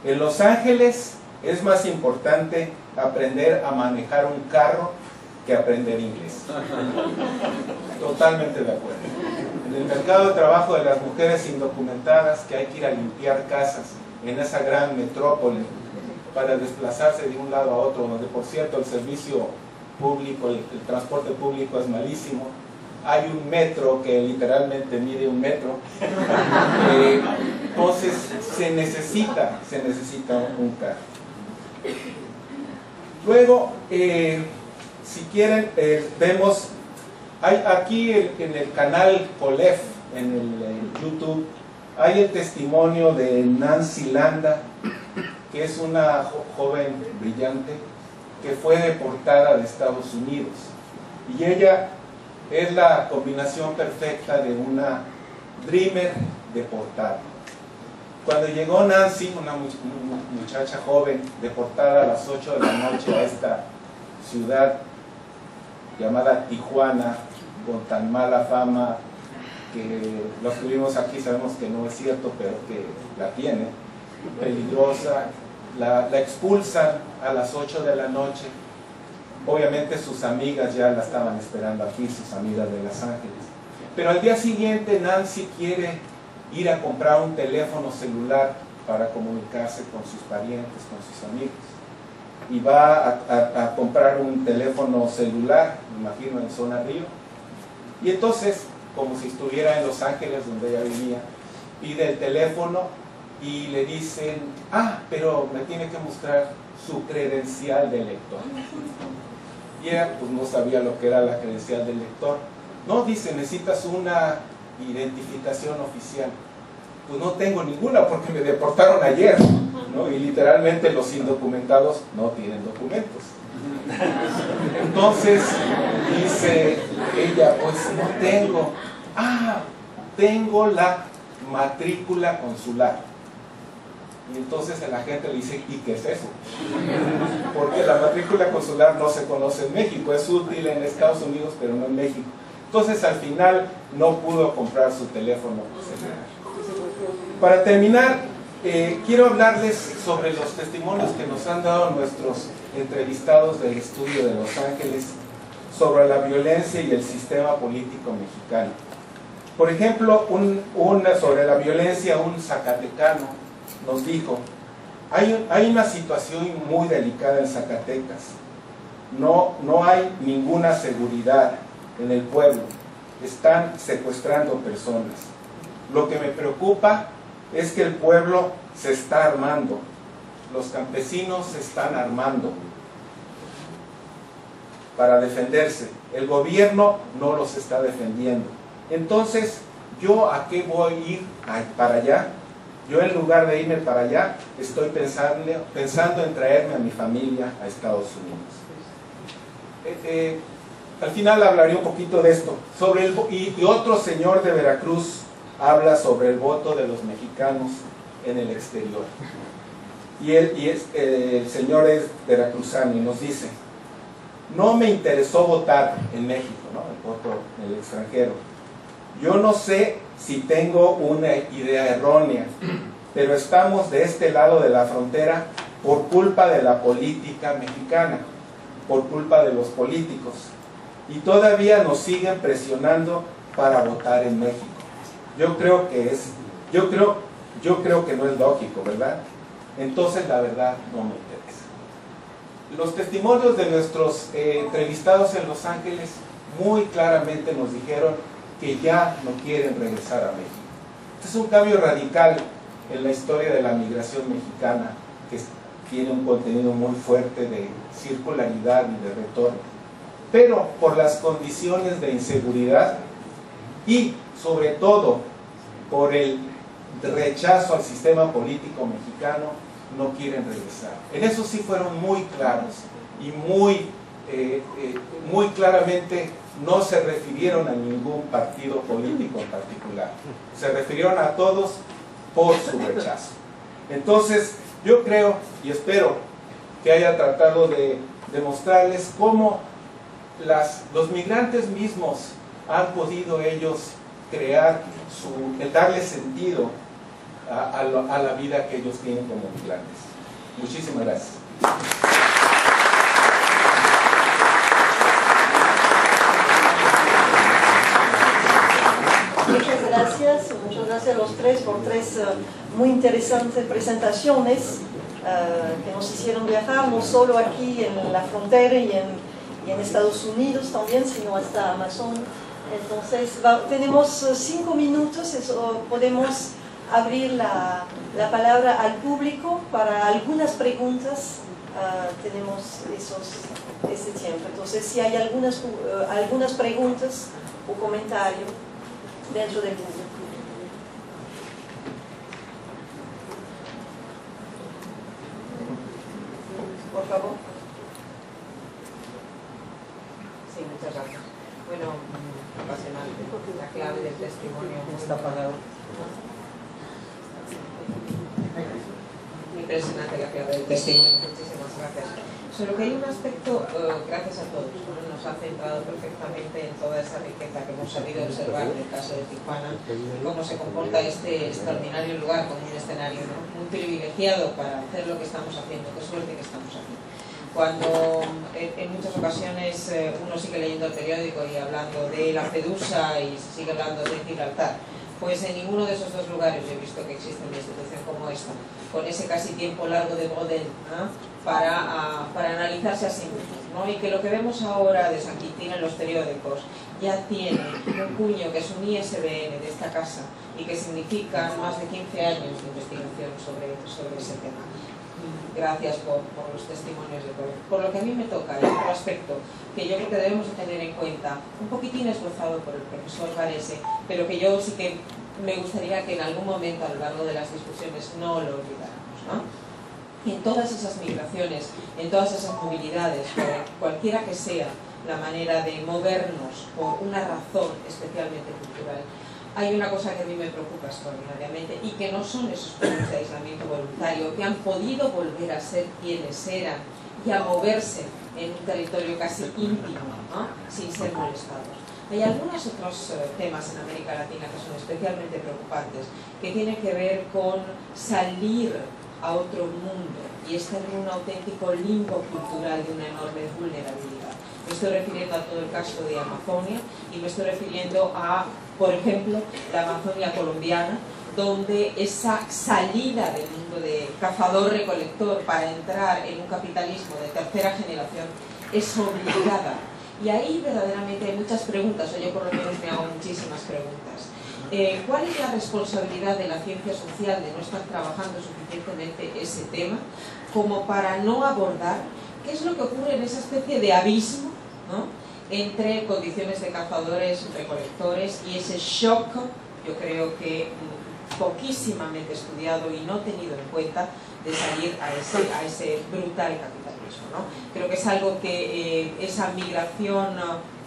en Los Ángeles es más importante aprender a manejar un carro que aprender inglés. Totalmente de acuerdo. En el mercado de trabajo de las mujeres indocumentadas, que hay que ir a limpiar casas en esa gran metrópoli para desplazarse de un lado a otro, donde por cierto el servicio público, el transporte público es malísimo. Hay un metro que literalmente mide un metro. Entonces se necesita un carro. Luego, si quieren, vemos aquí en el canal Colef, en el YouTube, hay el testimonio de Nancy Landa, que es una joven brillante que fue deportada de Estados Unidos, y ella es la combinación perfecta de una dreamer deportada. Cuando llegó Nancy, una muchacha joven deportada a las 8 de la noche a esta ciudad llamada Tijuana, con tan mala fama, que los que vivimos aquí sabemos que no es cierto, pero que la tiene, peligrosa, la expulsan a las 8 de la noche. Obviamente sus amigas ya la estaban esperando aquí, sus amigas de Los Ángeles. Pero al día siguiente Nancy quiere ir a comprar un teléfono celular para comunicarse con sus parientes, con sus amigos. Y va a comprar un teléfono celular, me imagino en Zona Río. Y entonces como si estuviera en Los Ángeles, donde ella vivía. Pide el teléfono y le dicen, ah, pero me tiene que mostrar su credencial de lector. Y ella pues no sabía lo que era la credencial del lector. No, dice, necesitas una identificación oficial. Pues no tengo ninguna porque me deportaron ayer, ¿no? Y literalmente los indocumentados no tienen documentos. Entonces dice ella, pues no tengo. Ah, tengo la matrícula consular. Y entonces el agente le dice, ¿y qué es eso? Porque la matrícula consular no se conoce en México, es útil en Estados Unidos, pero no en México. Entonces al final no pudo comprar su teléfono celular. Para terminar, quiero hablarles sobre los testimonios que nos han dado nuestros entrevistados del estudio de Los Ángeles sobre la violencia y el sistema político mexicano. Por ejemplo, sobre la violencia, un zacatecano nos dijo, hay una situación muy delicada en Zacatecas, no hay ninguna seguridad en el pueblo, están secuestrando personas. Lo que me preocupa es que el pueblo se está armando, los campesinos se están armando para defenderse, el gobierno no los está defendiendo. Entonces, ¿yo a qué voy a ir para allá? Yo en lugar de irme para allá, estoy pensando en traerme a mi familia a Estados Unidos. Al final hablaré un poquito de esto. Y otro señor de Veracruz habla sobre el voto de los mexicanos en el exterior. Y el señor es veracruzano y nos dice, no me interesó votar en México, ¿no? El voto en el extranjero. Yo no sé si tengo una idea errónea, pero estamos de este lado de la frontera por culpa de la política mexicana, por culpa de los políticos, y todavía nos siguen presionando para votar en México. Yo creo que no es lógico, ¿verdad? Entonces la verdad no me interesa. Los testimonios de nuestros entrevistados en Los Ángeles muy claramente nos dijeron que ya no quieren regresar a México. Este es un cambio radical en la historia de la migración mexicana, que tiene un contenido muy fuerte de circularidad y de retorno. Pero por las condiciones de inseguridad y sobre todo por el rechazo al sistema político mexicano, no quieren regresar. En eso sí fueron muy claros y muy claramente no se refirieron a ningún partido político en particular. Se refirieron a todos por su rechazo. Entonces, yo creo y espero que haya tratado de demostrarles cómo los migrantes mismos han podido ellos crear, darle sentido a la vida que ellos tienen como migrantes. Muchísimas gracias. Muchas gracias a los tres por tres muy interesantes presentaciones que nos hicieron viajar, no solo aquí en la frontera y en Estados Unidos también, sino hasta Amazon. Entonces, tenemos 5 minutos, podemos abrir la palabra al público para algunas preguntas. Tenemos ese tiempo. Entonces, si hay algunas preguntas o comentarios dentro del público. Por favor. Sí, muchas gracias. Bueno, apasionante. La clave del testimonio está apagado. Impresionante la clave del testimonio. Muchísimas gracias. Solo que hay un aspecto, gracias a todos, nos ha centrado perfectamente en toda esa riqueza que hemos sabido observar en el caso de Tijuana, cómo se comporta este extraordinario lugar como un escenario, ¿no? Muy privilegiado para hacer lo que estamos haciendo. Qué suerte que estamos aquí. Cuando en muchas ocasiones uno sigue leyendo el periódico y hablando de Lampedusa y se sigue hablando de Gibraltar, Pues en ninguno de esos dos lugares yo he visto que existe una institución como esta, con ese casi tiempo largo de Brodel, ¿no? para analizarse a sí mismos, ¿no? Y que lo que vemos ahora de San Quintín en los periódicos ya tiene un cuño que es un ISBN de esta casa y que significa más de 15 años de investigación sobre ese tema. Gracias por los testimonios de todos. Por lo que a mí me toca, el otro aspecto que yo creo que debemos tener en cuenta, un poquitín esbozado por el profesor Varese, pero que yo sí que me gustaría que en algún momento a lo largo de las discusiones no lo olvidáramos, ¿no? En todas esas migraciones, en todas esas movilidades, cualquiera que sea la manera de movernos por una razón especialmente cultural, hay una cosa que a mí me preocupa extraordinariamente y que no son esos pueblos de aislamiento voluntario que han podido volver a ser quienes eran y a moverse en un territorio casi íntimo, ¿no? Sin ser molestados. Hay algunos otros temas en América Latina que son especialmente preocupantes, que tienen que ver con salir a otro mundo y estar en un auténtico limbo cultural de una enorme vulnerabilidad. Me estoy refiriendo a todo el caso de Amazonia y me estoy refiriendo a, por ejemplo, la Amazonia colombiana, donde esa salida del mundo de cazador-recolector para entrar en un capitalismo de tercera generación es obligada. Y ahí verdaderamente hay muchas preguntas, o yo por lo menos me hago muchísimas preguntas. ¿Cuál es la responsabilidad de la ciencia social de no estar trabajando suficientemente ese tema como para no abordar qué es lo que ocurre en esa especie de abismo, ¿no? Entre condiciones de cazadores-recolectores y ese shock, yo creo que poquísimamente estudiado y no tenido en cuenta, de salir a ese brutal capitalismo, ¿no? Creo que es algo que esa migración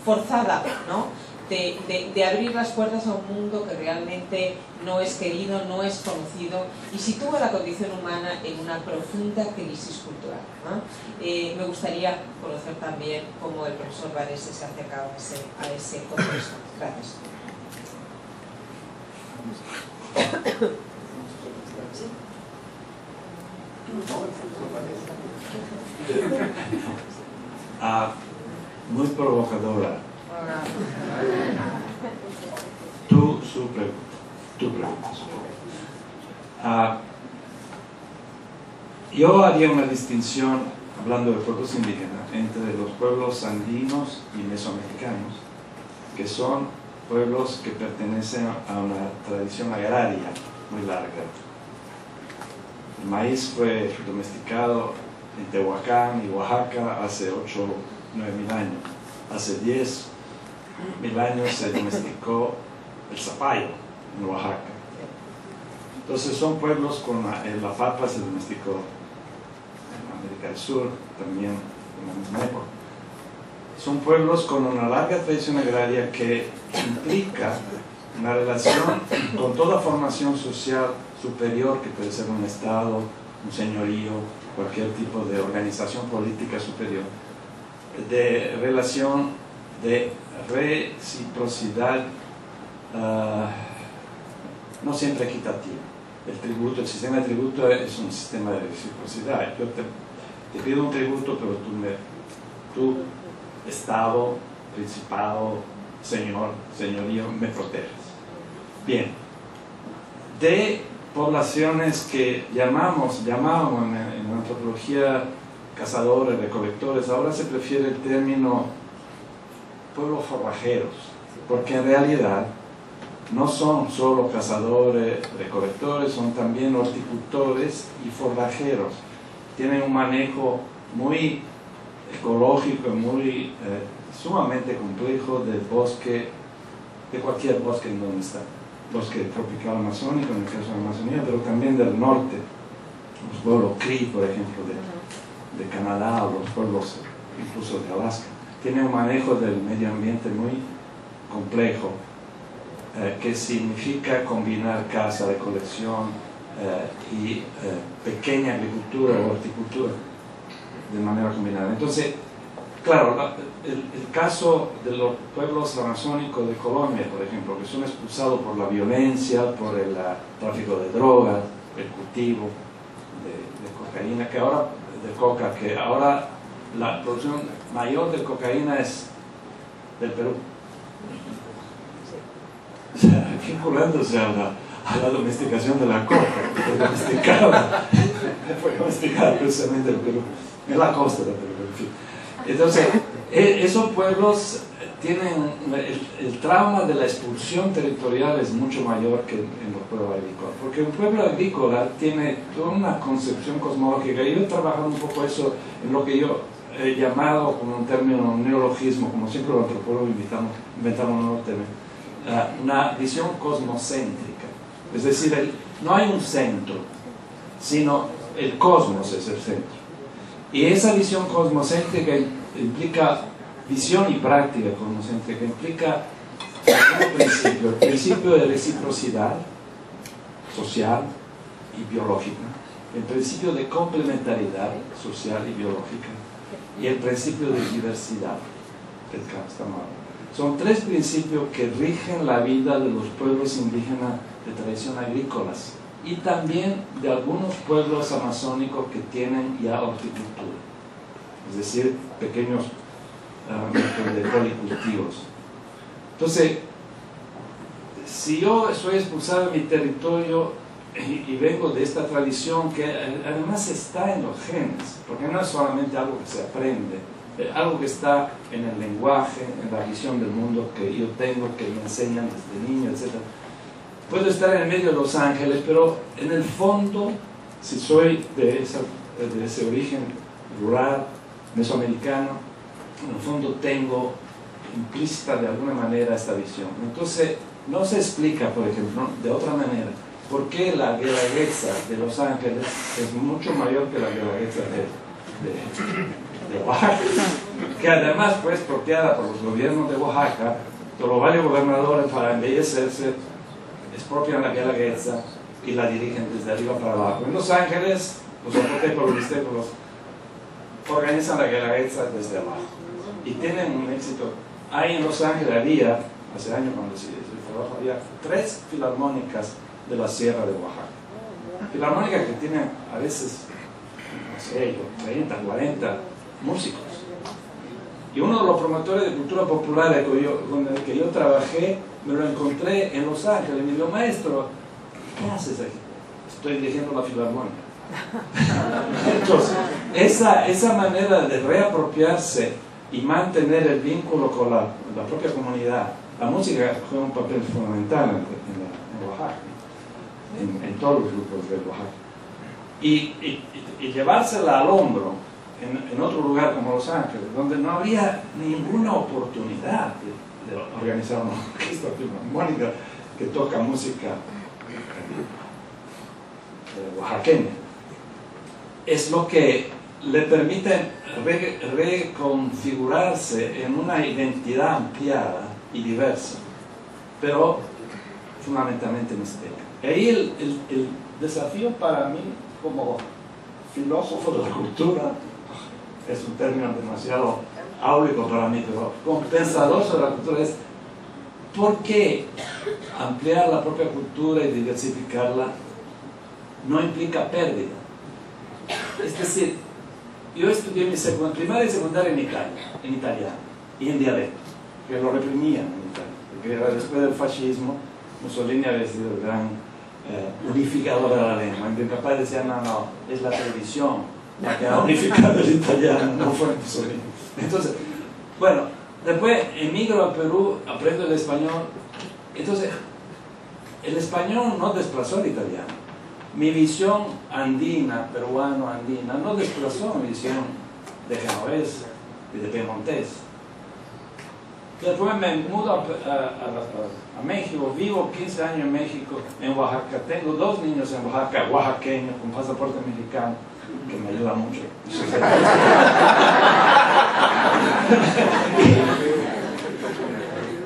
forzada, ¿no? De abrir las puertas a un mundo que realmente no es querido, no es conocido y sitúa la condición humana en una profunda crisis cultural, ¿no? Me gustaría conocer también cómo el profesor Varese se acercaba a ese contexto. Gracias. Muy provocadora. Su pregunta. Yo haría una distinción, hablando de pueblos indígenas, entre los pueblos andinos y mesoamericanos, que son pueblos que pertenecen a una tradición agraria muy larga. El maíz fue domesticado en Tehuacán y Oaxaca hace 8 o 9 mil años. Hace 10 mil años se domesticó el zapallo en Oaxaca. Entonces son pueblos con la papa se domesticó en América del Sur también en la misma época. Son pueblos con una larga tradición agraria que implica una relación con toda formación social superior, que puede ser un estado, un señorío, cualquier tipo de organización política superior, de relación de reciprocidad no siempre equitativa. El sistema de tributo es un sistema de reciprocidad. Yo te pido un tributo, pero tú Estado, Principado, señorío, me proteges. Bien. De poblaciones que llamábamos en la antropología cazadores, recolectores, ahora se prefiere el término pueblos forrajeros, porque en realidad no son solo cazadores, recolectores, son también horticultores y forrajeros. Tienen un manejo muy ecológico, muy sumamente complejo del bosque, de cualquier bosque en donde está. Bosque tropical amazónico, en el caso de la Amazonía, pero también del norte, los pueblos Cree, por ejemplo, de Canadá, o los pueblos incluso de Alaska. Tiene un manejo del medio ambiente muy complejo, que significa combinar caza, recolección y pequeña agricultura o horticultura de manera combinada. Entonces, claro, el caso de los pueblos amazónicos de Colombia, por ejemplo, que son expulsados por la violencia, por el tráfico de drogas, el cultivo de cocaína, que ahora la producción mayor de cocaína es del Perú. o sea, vinculándose a la domesticación de la costa, que fue domesticada precisamente en Perú, en la costa de Perú, en fin. Entonces, esos pueblos tienen, el trauma de la expulsión territorial es mucho mayor que en los pueblos agrícolas, porque un pueblo agrícola tiene toda una concepción cosmológica. Yo he trabajado un poco eso en lo que yo he llamado como un término neologismo, como siempre los antropólogos inventamos un nuevo término, una visión cosmocéntrica. Es decir, no hay un centro, sino el cosmos es el centro. Y esa visión cosmocéntrica implica visión y práctica cosmocéntrica, implica un principio, el principio de reciprocidad social y biológica, el principio de complementariedad social y biológica y el principio de diversidad del Kastamar. Son tres principios que rigen la vida de los pueblos indígenas de tradición agrícolas y también de algunos pueblos amazónicos que tienen ya horticultura, es decir, pequeños de policultivos. Entonces, si yo soy expulsado de mi territorio y vengo de esta tradición que además está en los genes, porque no es solamente algo que se aprende, algo que está en el lenguaje, en la visión del mundo que yo tengo, que me enseñan desde niño, etc. Puedo estar en el medio de Los Ángeles, pero en el fondo, si soy de ese origen rural, mesoamericano, en el fondo tengo implícita de alguna manera esta visión. Entonces, no se explica, por ejemplo, de otra manera, por qué la guelaguetza de Los Ángeles es mucho mayor que la guelaguetza de Oaxaca, que además fue expropiada por los gobiernos de Oaxaca. Los varios gobernadores, para embellecerse, expropian la guelaguetza y la dirigen desde arriba para abajo. En Los Ángeles, los zapotecos, los mixtecos organizan la guelaguetza desde abajo y tienen un éxito. Ahí en Los Ángeles había, hace años cuando se trabajó, había 3 filarmónicas de la Sierra de Oaxaca. Filarmónicas que tienen a veces, no sé, 30, 40 músicos. Y uno de los promotores de cultura popular con el que yo trabajé, me lo encontré en Los Ángeles. Me dijo, maestro, ¿qué haces aquí? Estoy dirigiendo la filarmónica. Entonces, esa manera de reapropiarse y mantener el vínculo con la propia comunidad, la música juega un papel fundamental en Oaxaca, en todos los grupos de Oaxaca. Y llevársela al hombro en otro lugar como Los Ángeles, donde no había ninguna oportunidad de organizar una orquesta filarmónica que toca música oaxaqueña, es lo que le permite reconfigurarse en una identidad ampliada y diversa, pero fundamentalmente mixteca. Y ahí el desafío para mí como filósofo de la cultura, es un término demasiado áulico para mí, pero como pensador sobre la cultura, es ¿por qué ampliar la propia cultura y diversificarla no implica pérdida? Es decir, yo estudié mi primaria y secundaria en italiano y en dialecto, que lo reprimían en Italia, porque después del fascismo Mussolini había sido el gran unificador de la lengua. Mi papá decía, no, es la televisión la que ha unificado el italiano, no fue Mussolini. Entonces, bueno, después emigro a Perú, aprendo el español. Entonces, el español no desplazó al italiano. Mi visión andina, peruano-andina, no desplazó mi visión de genovés y de piemontés. Después me mudo a México, vivo 15 años en México, en Oaxaca. Tengo 2 niños en Oaxaca, oaxaqueños, con pasaporte mexicano, que me ayuda mucho.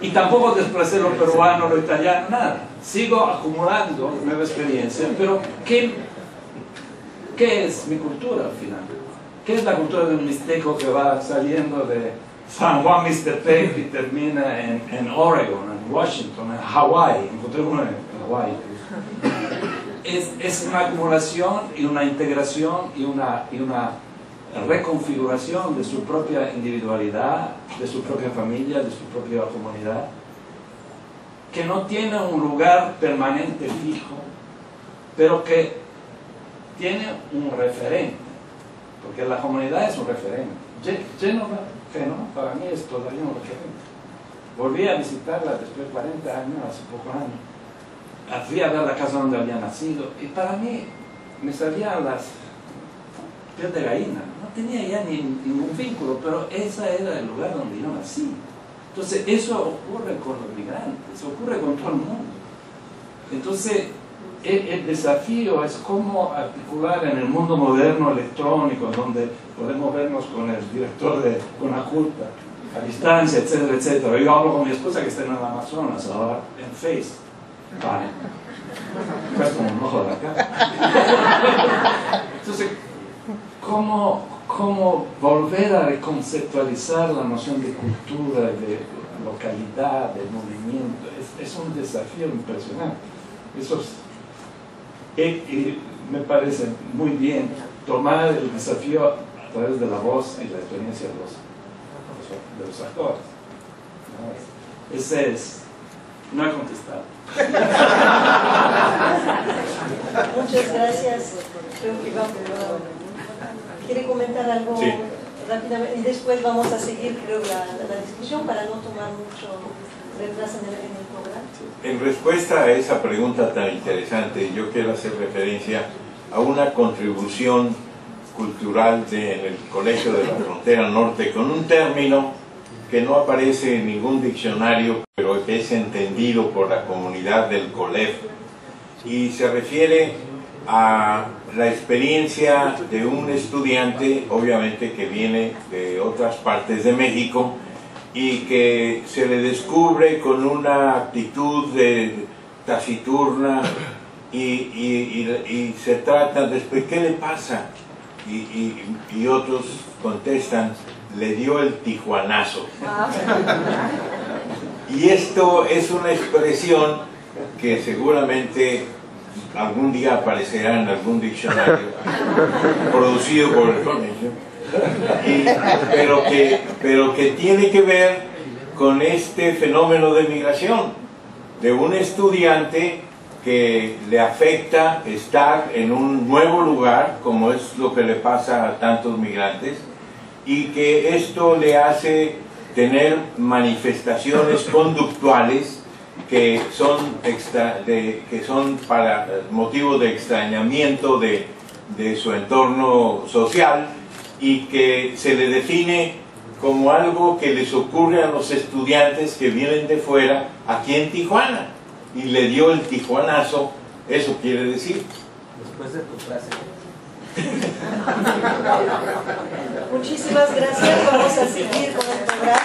Y tampoco desplacé lo peruano, lo italiano, nada. Sigo acumulando nueva experiencia, pero ¿qué es mi cultura al final? ¿Qué es la cultura de un mixteco que va saliendo de San Juan Mixtepec y termina en Oregon, en Washington, en Hawái? Encontré uno en Hawái. Es una acumulación y una integración y una reconfiguración de su propia individualidad, de su propia familia, de su propia comunidad, que no tiene un lugar permanente fijo, pero que tiene un referente, porque la comunidad es un referente. Génova para mí es todavía un referente. Volví a visitarla después de 40 años, hace pocos años. Fui a ver la casa donde había nacido y para mí me salían las piel de gallina. No tenía ya ningún vínculo, pero ese era el lugar donde yo nací. Entonces eso ocurre con los migrantes, ocurre con todo el mundo. Entonces el desafío es cómo articular en el mundo moderno electrónico, donde podemos vernos con el director de Conaculta a distancia, etcétera, etcétera. Yo hablo con mi esposa que está en el Amazonas ahora, en Face. Vale. Pues como un ojo de la cara. Entonces, ¿cómo volver a reconceptualizar la noción de cultura, de localidad, de movimiento? Es un desafío impresionante. Eso y me parece muy bien tomar el desafío a través de la voz y la experiencia de los actores. ¿No? Ese es. No he contestado. Muchas gracias. Creo que ¿quiere comentar algo sí. rápidamente? Y después vamos a seguir, creo, la discusión para no tomar mucho retraso en el programa. En respuesta a esa pregunta tan interesante, yo quiero hacer referencia a una contribución cultural en el Colegio de la Frontera Norte con un término que no aparece en ningún diccionario, pero que es entendido por la comunidad del COLEF, y se refiere a la experiencia de un estudiante, obviamente que viene de otras partes de México, y que se le descubre con una actitud taciturna y se trata después, ¿qué le pasa? Y otros contestan, le dio el tijuanazo. Y esto es una expresión que seguramente algún día aparecerá en algún diccionario producido por el colegio, pero que tiene que ver con este fenómeno de migración, de un estudiante que le afecta estar en un nuevo lugar, como es lo que le pasa a tantos migrantes, y que esto le hace tener manifestaciones conductuales que son para motivo de extrañamiento de su entorno social, y que se le define como algo que les ocurre a los estudiantes que vienen de fuera aquí en Tijuana, y le dio el tijuanazo. Eso quiere decir. Después de tu frase. Muchísimas gracias. Vamos a seguir con el programa.